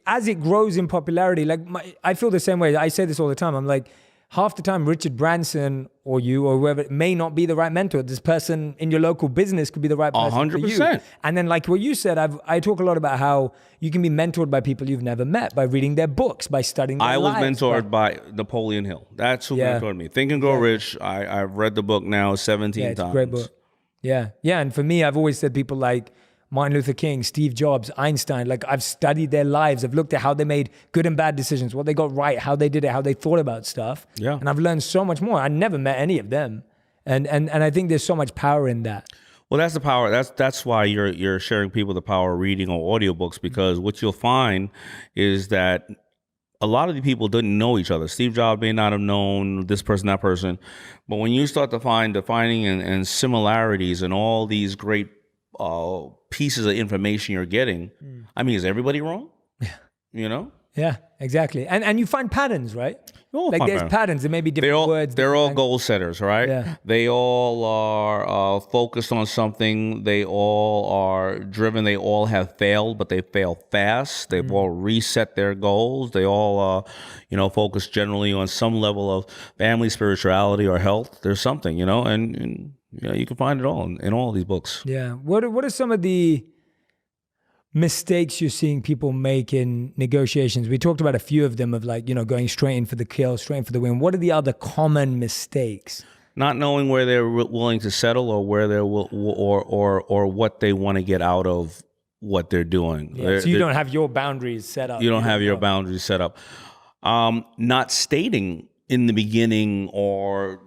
as it grows in popularity, like I feel the same way. I say this all the time. I'm like, half the time Richard Branson or you or whoever may not be the right mentor. This person in your local business could be the right person 100%. For you. And then like what you said, I talk a lot about how you can be mentored by people you've never met, by reading their books, by studying their lives. I was mentored by Napoleon Hill. That's who mentored me. Think and Grow Rich. I've read the book now 17 times. It's a great book. Yeah. And for me, I've always said people like Martin Luther King, Steve Jobs, Einstein, like I've studied their lives. I've looked at how they made good and bad decisions, what they got right, how they did it, how they thought about stuff. Yeah. And I've learned so much more. I never met any of them. And I think there's so much power in that. Well, that's the power. That's why you're sharing people the power of reading or audiobooks, because what you'll find is that a lot of the people didn't know each other. Steve Jobs may not have known this person, that person. But when you start to find defining and similarities and all these great pieces of information you're getting, I mean, is everybody wrong? You know? Yeah, exactly. And you find patterns, right? Like there's patterns. There may be different words. They're all goal setters, right? Yeah. They all are focused on something. They all are driven. They all have failed, but they fail fast. They've all reset their goals. They all, focus generally on some level of family, spirituality, or health. There's something, and you can find it all in all these books. Yeah. What are some of the mistakes you're seeing people make in negotiations? We talked about a few of them of like, going straight in for the kill, straight in for the win. What are the other common mistakes? Not knowing where they're willing to settle, or where they're or what they want to get out of what they're doing. Yeah, so you don't have your boundaries set up. You don't have your boundaries set up. Not stating in the beginning, or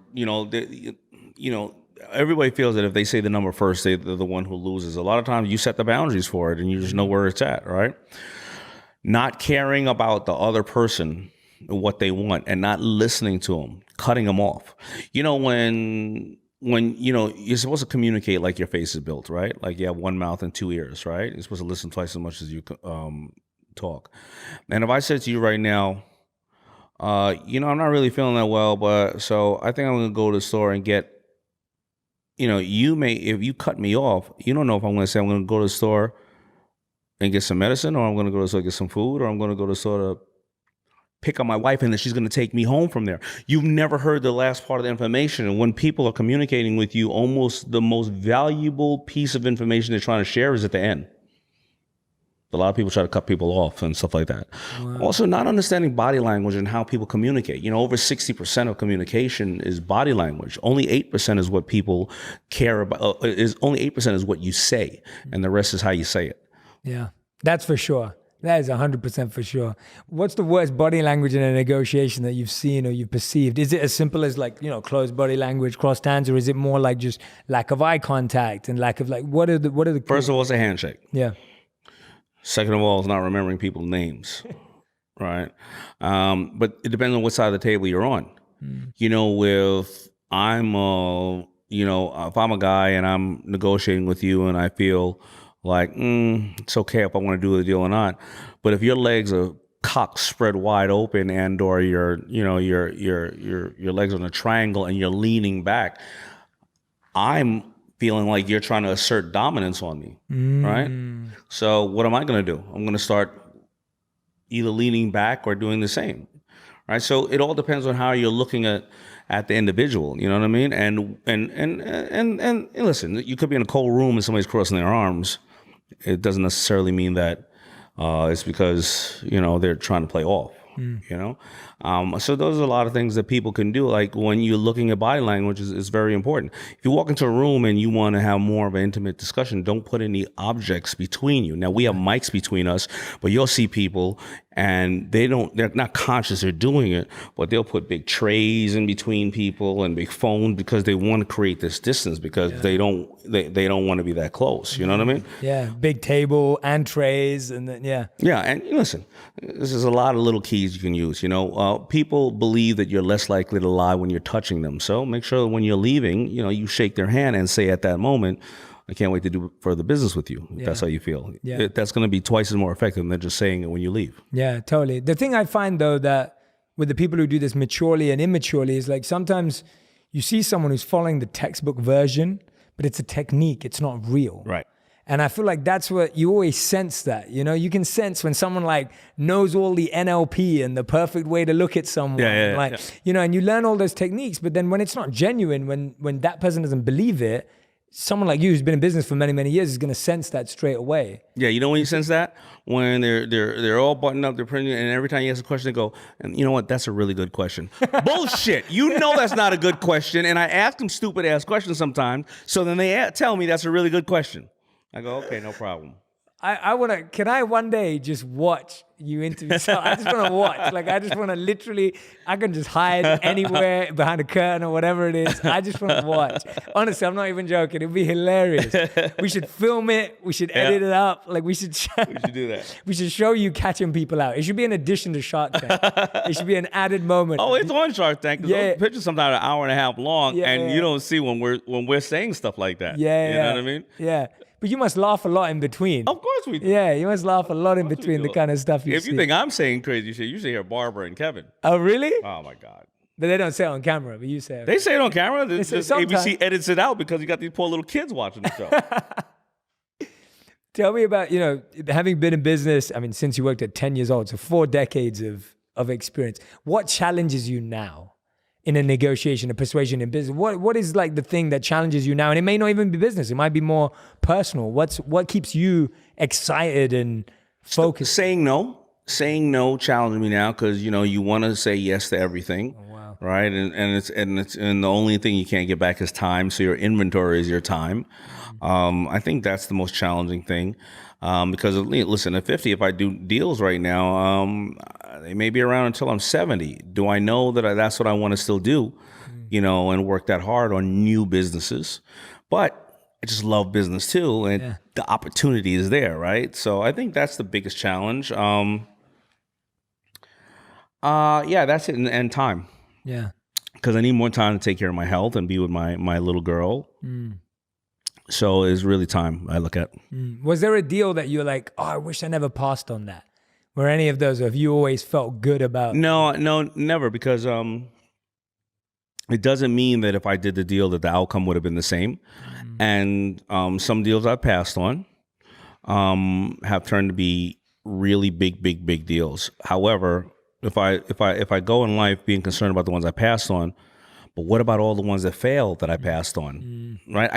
everybody feels that if they say the number first, they're the one who loses. A lot of times you set the boundaries for it and you just know where it's at, right? Not caring about the other person, what they want, and not listening to them, cutting them off. When you're supposed to communicate like your face is built, right? Like you have one mouth and two ears, right? You're supposed to listen twice as much as you talk. And if I said to you right now, I'm not really feeling that well, but so I think I'm going to go to the store and get, if you cut me off, you don't know if I'm going to say I'm going to go to the store and get some medicine, or I'm going to go to the store and get some food, or I'm going to go to the store to pick up my wife and then she's going to take me home from there. You've never heard the last part of the information. And when people are communicating with you, almost the most valuable piece of information they're trying to share is at the end. A lot of people try to cut people off and stuff like that. Wow. Also, not understanding body language and how people communicate. Over 60% of communication is body language. Only 8% is what people care about. Only 8% is what you say, and the rest is how you say it. Yeah, that's for sure. That is 100% for sure. What's the worst body language in a negotiation that you've seen or you've perceived? Is it as simple as like, closed body language, crossed hands, or is it more like just lack of eye contact and lack of what are the First of all, it's a handshake. Yeah. Second of all, it's not remembering people's names, right? But it depends on what side of the table you're on. If I'm if I'm a guy and I'm negotiating with you and I feel like, it's okay if I want to do the deal or not. But if your legs are cocked spread wide open, and or your legs on a triangle and you're leaning back, I'm feeling like you're trying to assert dominance on me, right? So what am I going to do? I'm going to start either leaning back or doing the same, right? So it all depends on how you're looking at the individual. You know what I mean? And listen, you could be in a cold room and somebody's crossing their arms. It doesn't necessarily mean that it's because they're trying to play off. So those are a lot of things that people can do. Like when you're looking at body language is very important. If you walk into a room and you want to have more of an intimate discussion, don't put any objects between you. Now we have mics between us, but you'll see people and they're not conscious they're doing it, but they'll put big trays in between people and big phones because they want to create this distance because they don't want to be that close. You know what I mean? Yeah, big table and trays and then Yeah, and listen, this is a lot of little keys you can use. People believe that you're less likely to lie when you're touching them. So make sure when you're leaving, you shake their hand and say at that moment, I can't wait to do further business with you. If that's how you feel. Yeah. That's going to be twice as more effective than just saying it when you leave. Yeah, totally. The thing I find though that with the people who do this maturely and immaturely is like sometimes you see someone who's following the textbook version, but it's a technique. It's not real. Right. And I feel like that's what you always sense that, you can sense when someone like knows all the NLP and the perfect way to look at someone, and you learn all those techniques, but then when it's not genuine, when that person doesn't believe it, someone like you who's been in business for many, many years is going to sense that straight away. Yeah. When you sense that? When they're all buttoned up, they're printing, and every time you ask a question, they go, and you know what? That's a really good question. Bullshit. That's not a good question. And I ask them stupid ass questions sometimes. So then they tell me that's a really good question. I go, okay, no problem. Can I one day just watch you interview? So I just want to watch. Like, I just want to literally, I can just hide anywhere behind a curtain or whatever it is. I just want to watch. Honestly, I'm not even joking. It'd be hilarious. We should film it. We should edit it up. Like, we should do that. We should show you catching people out. It should be an addition to Shark Tank. It should be an added moment. Oh, it's on Shark Tank. Those pictures sometimes an hour and a half long, and you don't see when we're saying stuff like that. You know what I mean? Yeah. But you must laugh a lot in between. Of course we do. Yeah, you must laugh a lot in between the kind of stuff you see. If you think I'm saying crazy shit, you should hear Barbara and Kevin. Oh, really? Oh, my God. But they don't say it on camera, but you say it. They say it on camera. ABC edits it out because you got these poor little kids watching the show. Tell me about, having been in business, since you worked at 10 years old, so 4 decades of experience. What challenges you now? In a negotiation, a persuasion in business, what is like the thing that challenges you now? And it may not even be business; it might be more personal. What keeps you excited and focused? Saying no challenges me now because you want to say yes to everything, right? And the only thing you can't get back is time. So your inventory is your time. I think that's the most challenging thing. Because listen, at 50, if I do deals right now, they may be around until I'm 70. Do I know that that's what I want to still do, and work that hard on new businesses? But I just love business too, and the opportunity is there, right? So I think that's the biggest challenge. That's it, and time. Yeah. Because I need more time to take care of my health and be with my little girl. So it's really time I look at. Was there a deal that you're like, oh, I wish I never passed on that? Were any of those, or have you always felt good about? No, never, because it doesn't mean that if I did the deal that the outcome would have been the same. And some deals I passed on have turned to be really big deals. However, if I go in life being concerned about the ones I passed on, but what about all the ones that failed that I passed on? Right?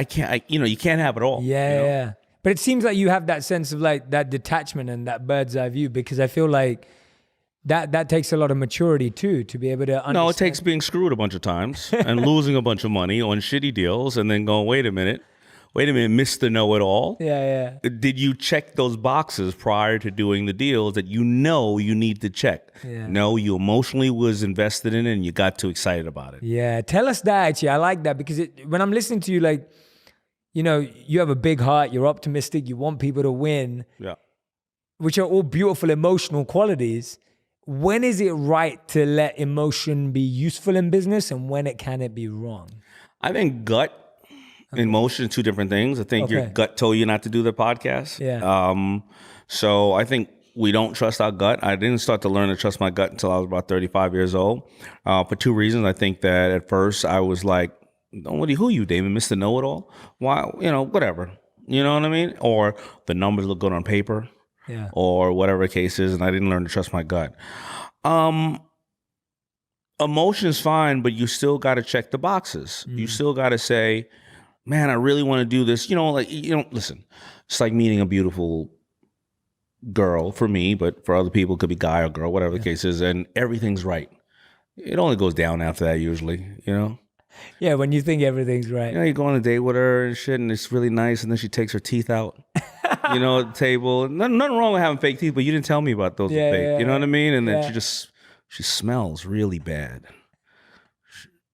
You can't have it all. Yeah. But it seems like you have that sense of like that detachment and that bird's eye view, because I feel like that takes a lot of maturity too, to be able to understand. No, it takes being screwed a bunch of times and losing a bunch of money on shitty deals and then going, wait a minute, Mr. Know-It-All. Yeah. Did you check those boxes prior to doing the deals that you need to check? Yeah. No, you emotionally was invested in it and you got too excited about it. Yeah, tell us that actually. I like that because when I'm listening to you, like, you have a big heart, you're optimistic, you want people to win, which are all beautiful emotional qualities. When is it right to let emotion be useful in business, and when can it be wrong? I think gut Emotion, two different things. I think your Okay. gut told you not to do the podcast. Yeah. So I think we don't trust our gut. I didn't start to learn to trust my gut until I was about 35 years old. For two reasons. I think that at first I was like, who are you, Daymond, Mr. Know-It-All? Why, whatever. You know what I mean? Or the numbers look good on paper. Yeah. Or whatever the case is, and I didn't learn to trust my gut. Emotion's fine, but you still got to check the boxes. You still got to say, man, I really want to do this. Listen, it's like meeting a beautiful girl for me, but for other people, it could be guy or girl, whatever the case is, and everything's right. It only goes down after that usually, Yeah, when you think everything's right. You go on a date with her and shit, and it's really nice, and then she takes her teeth out, at the table. Nothing wrong with having fake teeth, but you didn't tell me about those fake. Yeah, You know what I mean? And then yeah. she smells really bad.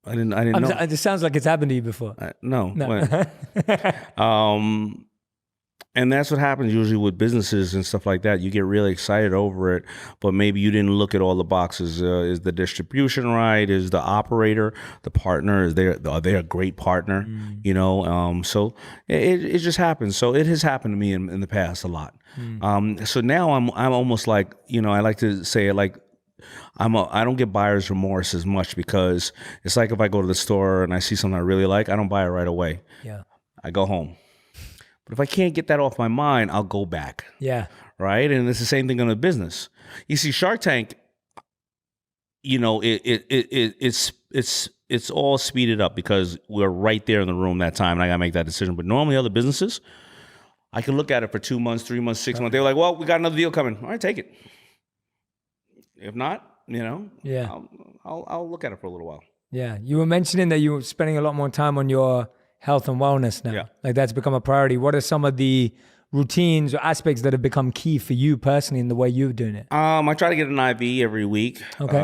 I didn't know. It sounds like it's happened to you before. No. And that's what happens usually with businesses and stuff like that. You get really excited over it, but maybe you didn't look at all the boxes. Is the distribution right? Is the operator, the partner, are they a great partner? So it just happens. So it has happened to me in the past a lot. So now I'm almost like, I like to say it like, I don't get buyer's remorse as much, because it's like if I go to the store and I see something I really like, I don't buy it right away. Yeah. I go home. But if I can't get that off my mind, I'll go back. Yeah. Right? And it's the same thing in a business. You see, Shark Tank, it's all speeded up because we're right there in the room that time, and I gotta make that decision. But normally other businesses, I can look at it for 2 months, 3 months, 6 months. They're like, well, we got another deal coming. All right, take it. If not, Yeah. I'll look at it for a little while. Yeah. You were mentioning that you were spending a lot more time on your health and wellness now. Yeah. Like that's become a priority. What are some of the routines or aspects that have become key for you personally in the way you're doing it? I try to get an IV every week. Okay.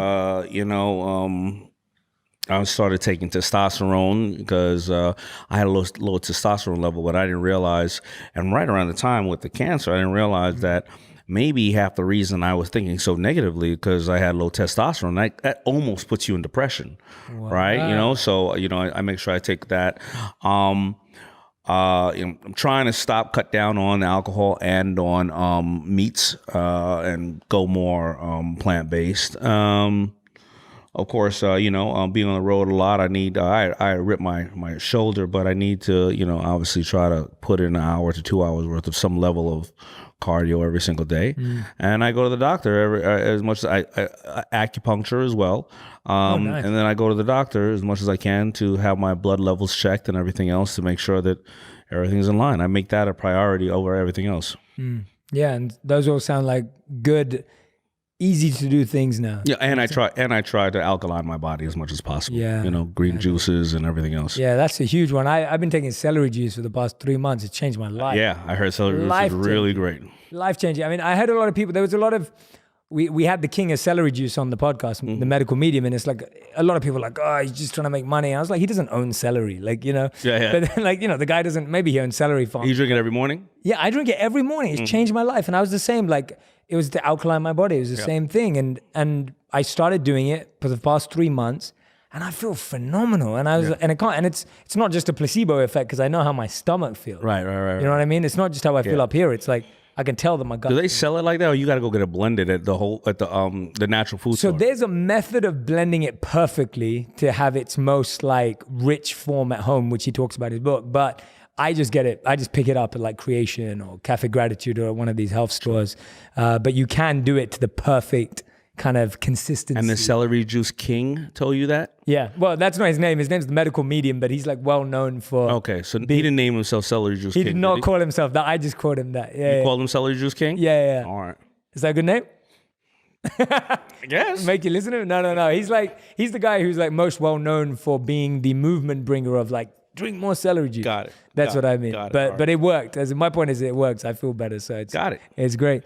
I started taking testosterone because I had a low testosterone level, but I didn't realize, and right around the time with the cancer, I didn't realize that maybe half the reason I was thinking so negatively because I had low testosterone, that almost puts you in depression, right? So, I make sure I take that. I'm trying to cut down on alcohol and on meats and go more plant-based. Of course, being on the road a lot, I rip my shoulder, but I need to, obviously try to put in an hour to 2 hours worth of some level of cardio every single day. And I go to the doctor as much as I acupuncture as well. Nice. And then I go to the doctor as much as I can to have my blood levels checked and everything else to make sure that everything's in line. I make that a priority over everything else. Yeah, and those all sound like good, easy to do things now. Yeah, and I try to alkaline my body as much as possible. Yeah. Green juices and everything else. Yeah, that's a huge one. I've been taking celery juice for the past 3 months. It changed my life. Yeah, I heard celery juice is really great. Life changing. I mean, I heard a lot of people. There was a lot of. We had the king of celery juice on the podcast, the medical medium, and it's like a lot of people are like, oh, he's just trying to make money. I was like, he doesn't own celery, Yeah. But then, the guy doesn't. Maybe he owns celery farm. You drink it every morning? Yeah, I drink it every morning. It's changed my life, and I was the same. It was to alkaline my body. It was the same thing, and I started doing it for the past 3 months, and I feel phenomenal. And I was, and it's not just a placebo effect because I know how my stomach feels. Right. You know what I mean? It's not just how I feel up here. It's like I can tell that my gut. Do they sell it like that, or you got to go get it blended at the natural food store? So there's a method of blending it perfectly to have its most rich form at home, which he talks about in his book. But I just get it. I just pick it up at Creation or Cafe Gratitude or one of these health stores. But you can do it to the perfect kind of consistency. And the celery juice king told you that? Yeah. Well, that's not his name. His name's the medical medium, but he's well known for. Okay, so he didn't name himself Celery Juice King. He did not call himself that. I just called him that. Yeah. You called him Celery Juice King? Yeah. All right. Is that a good name? I guess. Make you listen to him? No. He's the guy who's most well known for being the movement bringer of drink more celery juice. Got it. That's what I mean. But it worked. My point is it works. I feel better. So it's great.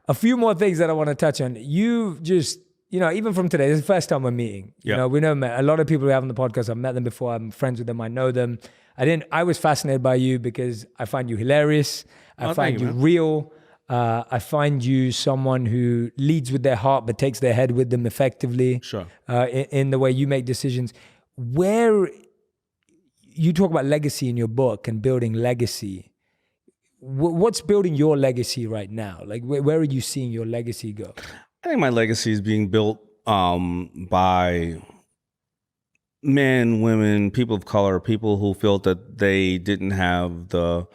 A few more things that I want to touch on. You just, even from today, this is the first time we're meeting. We know a lot of people we have on the podcast. I've met them before. I'm friends with them. I know them. I was fascinated by you because I find you hilarious. I find you real. I find you someone who leads with their heart but takes their head with them effectively. Sure. In the way you make decisions. Where you talk about legacy in your book and building legacy. What's building your legacy right now? Like, where are you seeing your legacy go? I think my legacy is being built by men, women, people of color, people who felt that they didn't have the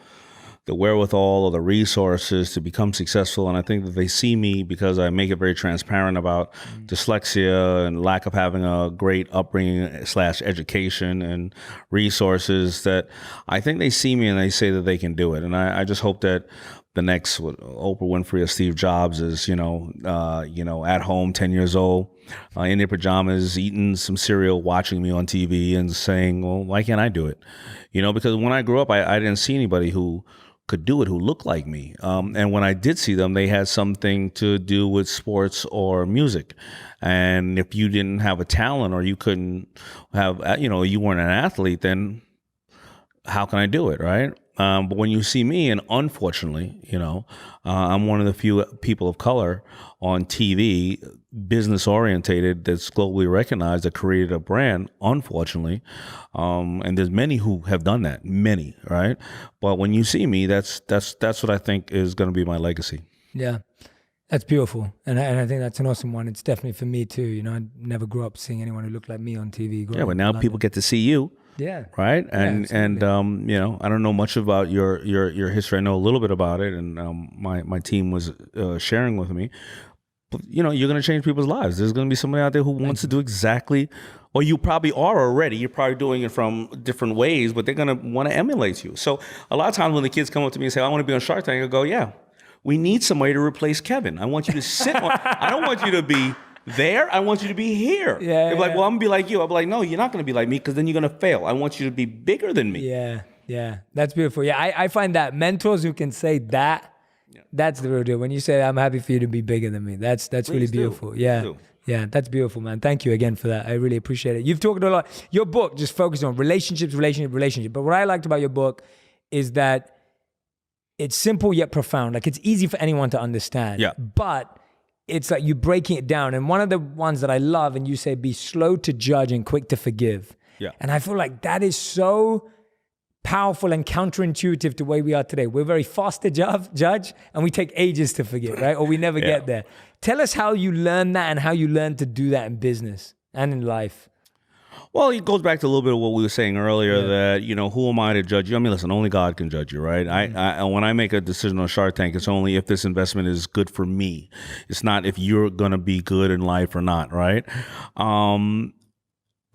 wherewithal or the resources to become successful. And I think that they see me because I make it very transparent about dyslexia and lack of having a great upbringing / education and resources, that I think they see me and they say that they can do it. And I just hope that the next Oprah Winfrey or Steve Jobs is, at home, 10 years old, in their pajamas, eating some cereal, watching me on TV and saying, well, why can't I do it? Because when I grew up, I didn't see anybody who could do it, who looked like me. And when I did see them, they had something to do with sports or music. And if you didn't have a talent, or you couldn't have, you weren't an athlete, then how can I do it, right? But when you see me, and unfortunately, I'm one of the few people of color on TV, business orientated, that's globally recognized, that created a brand, unfortunately. And there's many who have done that, many, right? But when you see me, that's what I think is going to be my legacy. Yeah, that's beautiful. And I think that's an awesome one. It's definitely for me too. I never grew up seeing anyone who looked like me on TV. Yeah, but now people get to see you. Yeah. Right. And I don't know much about your history. I know a little bit about it, and my team was sharing with me. But you're going to change people's lives. There's going to be somebody out there who wants to do exactly, or you probably are already. You're probably doing it from different ways, but they're going to want to emulate you. So a lot of times when the kids come up to me and say, I want to be on Shark Tank, I go, yeah, we need somebody to replace Kevin. I want you to sit on. I don't want you to be there. I want you to be here. Yeah. They're like, well, I'm gonna be like you. I'm like, no, you're not gonna be like me, because then you're gonna fail. I want you to be bigger than me. Yeah. That's beautiful. Yeah, I find that mentors who can say that, that's the real deal. When you say, I'm happy for you to be bigger than me, that's really beautiful. Yeah, Yeah, that's beautiful, man. Thank you again for that. I really appreciate it. You've talked a lot. Your book just focused on relationships. But what I liked about your book is that it's simple yet profound. Like, it's easy for anyone to understand. Yeah. But it's like you breaking it down. And one of the ones that I love, and you say, be slow to judge and quick to forgive. Yeah. And I feel like that is so powerful and counterintuitive to the way we are today. We're very fast to judge, and we take ages to forgive, right? Or we never get there. Tell us how you learn that and how you learn to do that in business and in life. Well, it goes back to a little bit of what we were saying earlier, that, who am I to judge you? I mean, listen, only God can judge you, right? I when I make a decision on Shark Tank, it's only if this investment is good for me. It's not if you're going to be good in life or not, right?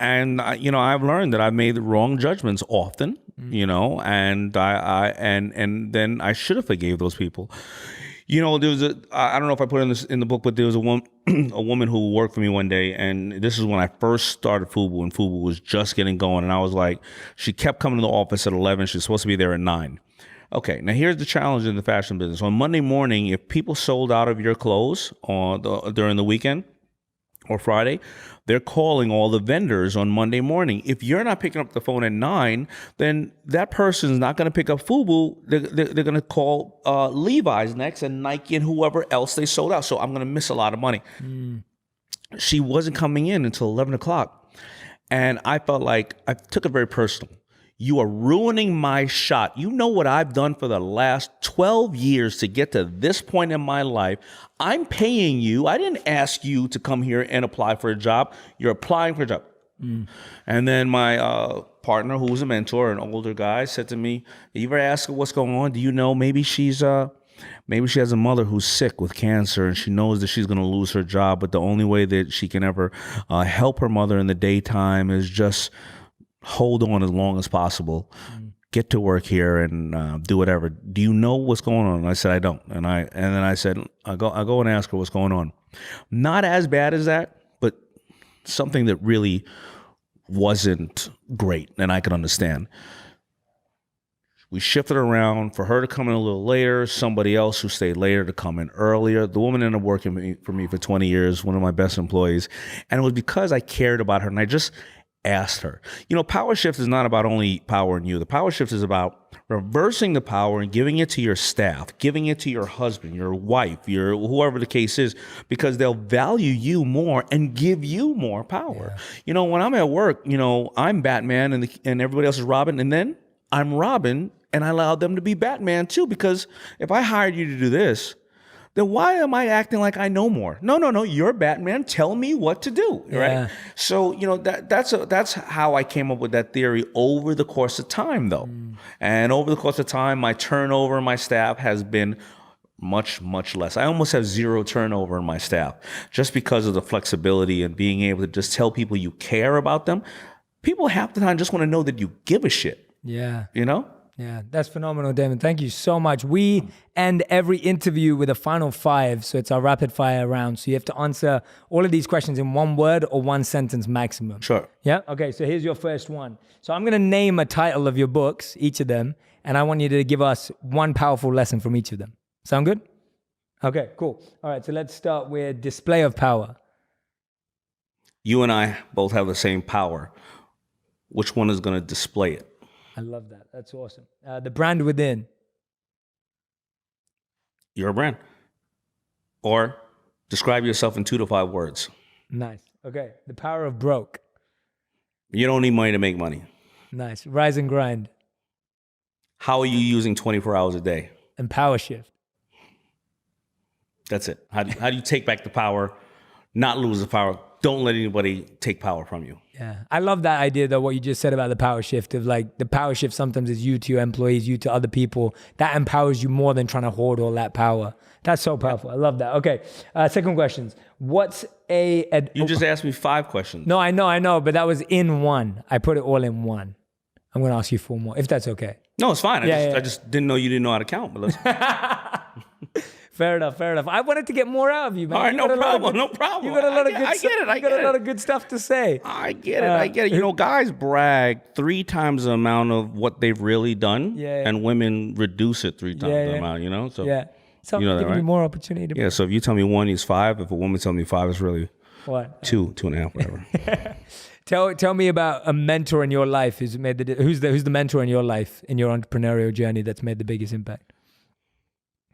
And, I've learned that I've made the wrong judgments often, and and then I should have forgave those people. There was I don't know if I put in the book, but there was a woman who worked for me one day, and this is when I first started FUBU, and FUBU was just getting going, and I was like, she kept coming to the office at 11. She's supposed to be there at 9. Okay, now here's the challenge in the fashion business. On Monday morning, if people sold out of your clothes during the weekend or Friday, they're calling all the vendors on Monday morning. If you're not picking up the phone at 9, then that person's not going to pick up FUBU. They're going to call Levi's next, and Nike, and whoever else they sold out. So I'm going to miss a lot of money. She wasn't coming in until 11 o'clock. And I felt like I took it very personal. You are ruining my shot. You know what I've done for the last 12 years to get to this point in my life. I'm paying you. I didn't ask you to come here and apply for a job. You're applying for a job. And then my partner, who was a mentor, an older guy, said to me, you ever ask her what's going on? Do you know maybe she has a mother who's sick with cancer, and she knows that she's going to lose her job, but the only way that she can ever help her mother in the daytime is just hold on as long as possible, get to work here, and do whatever. Do you know what's going on? And I said, I don't. And then I said, I go and ask her what's going on. Not as bad as that, but something that really wasn't great, and I could understand. We shifted around for her to come in a little later, somebody else who stayed later to come in earlier. The woman ended up working for me for 20 years, one of my best employees. And it was because I cared about her, and I just asked her. Power shift is not about only power in you. The power shift is about reversing the power and giving it to your staff, giving it to your husband, your wife, your whoever the case is, because they'll value you more and give you more power. Yeah. When I'm at work, I'm Batman and everybody else is Robin, and then I'm Robin and I allow them to be Batman too, because if I hired you to do this, then why am I acting like I know more? No, you're Batman. Tell me what to do, right? So, that's how I came up with that theory over the course of time, though. And over the course of time, my turnover in my staff has been much, much less. I almost have zero turnover in my staff just because of the flexibility and being able to just tell people you care about them. People half the time just want to know that you give a shit. Yeah. Yeah, that's phenomenal, Daymond. Thank you so much. We end every interview with a final 5. So it's our rapid fire round. So you have to answer all of these questions in 1 word or 1 sentence maximum. Sure. Yeah? Okay, so here's your first one. So I'm going to name a title of your books, each of them, and I want you to give us 1 powerful lesson from each of them. Sound good? Okay, cool. All right, so let's start with Display of Power. You and I both have the same power. Which one is going to display it? I love that. That's awesome. The Brand Within. You're a brand. Or describe yourself in 2 to 5 words. Nice. Okay. The Power of Broke. You don't need money to make money. Nice. Rise and Grind. How are you using 24 hours a day? And Power Shift. That's it. How do you take back the power, not lose the power? Don't let anybody take power from you. Yeah. I love that idea, though, what you just said about the power shift of like the power shift sometimes is you to your employees, you to other people. That empowers you more than trying to hoard all that power. That's so powerful. I love that. Okay. Second questions. What's You just asked me 5 questions. No, I know, but that was in 1. I put it all in 1. I'm going to ask you 4 more, if that's okay. No, it's fine. I just didn't know you didn't know how to count. But let's... Fair enough. I wanted to get more out of you, man. All right, no problem. You got a lot of good I get it. You got a lot of good stuff to say. I get it. Guys brag 3 times the amount of what they've really done, and women reduce it 3 times the amount. So So you know that, giving right? you more opportunity. Yeah. So if you tell me 1 is 5, if a woman tells me 5, it's really what? 2, 2.5, whatever. Tell me about a mentor in your life who's the mentor in your life in your entrepreneurial journey that's made the biggest impact.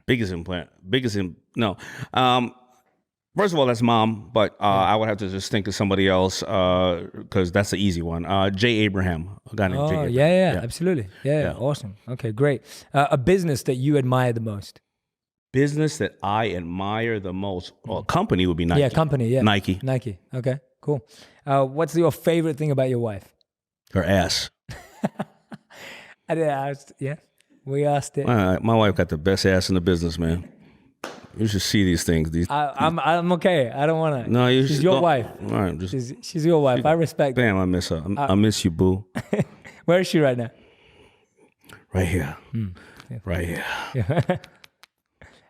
No. First of all, that's mom, but I would have to just think of somebody else because that's the easy one. Jay Abraham, a guy named Jay Abraham. Yeah, absolutely. Yeah, awesome. Okay, great. A business that you admire the most. Business that I admire the most. Well, company would be Nike. Yeah, company. Yeah, Nike. Okay, cool. What's your favorite thing about your wife? Her ass. I did ask. Yeah. We asked it. My wife got the best ass in the business, man. You should see these things. I'm okay. I don't want to. No, she's your wife. All right, she's your wife. I respect. Damn, I miss her. I miss you, boo. Where is she right now? Right here. Yeah. Right here. Yeah.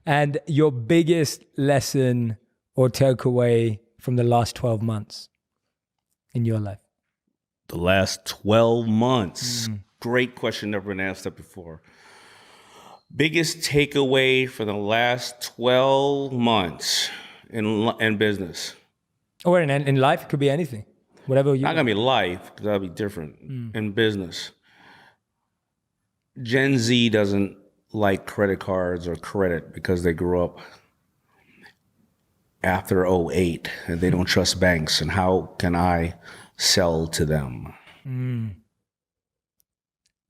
And your biggest lesson or takeaway from the last 12 months in your life? The last 12 months. Great question. Never been asked that before. Biggest takeaway for the last 12 months in business. Or in life, it could be anything. Whatever you Not going to be life, because that'll be different. In business. Gen Z doesn't like credit cards or credit because they grew up after 2008 and they don't trust banks. And how can I sell to them?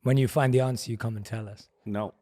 When you find the answer, you come and tell us. No.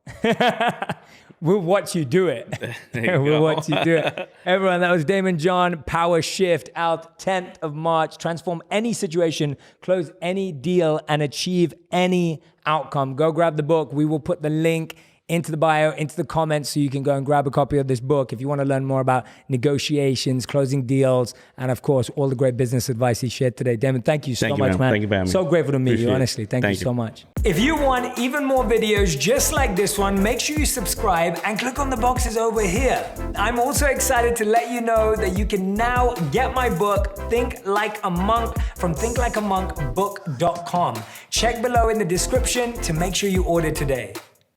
We'll watch you do it. We'll watch you do it. Everyone, that was Daymond John. Power Shift out 10th of March. Transform any situation, close any deal, and achieve any outcome. Go grab the book. We will put the link into the bio, into the comments, so you can go and grab a copy of this book if you want to learn more about negotiations, closing deals, and of course, all the great business advice he shared today. Daymond, thank you so much, man. Thank you for having me. So grateful to meet Appreciate you, it. honestly. Thank you so much. If you want even more videos just like this one, make sure you subscribe and click on the boxes over here. I'm also excited to let you know that you can now get my book, Think Like a Monk, from thinklikeamonkbook.com. Check below in the description to make sure you order today.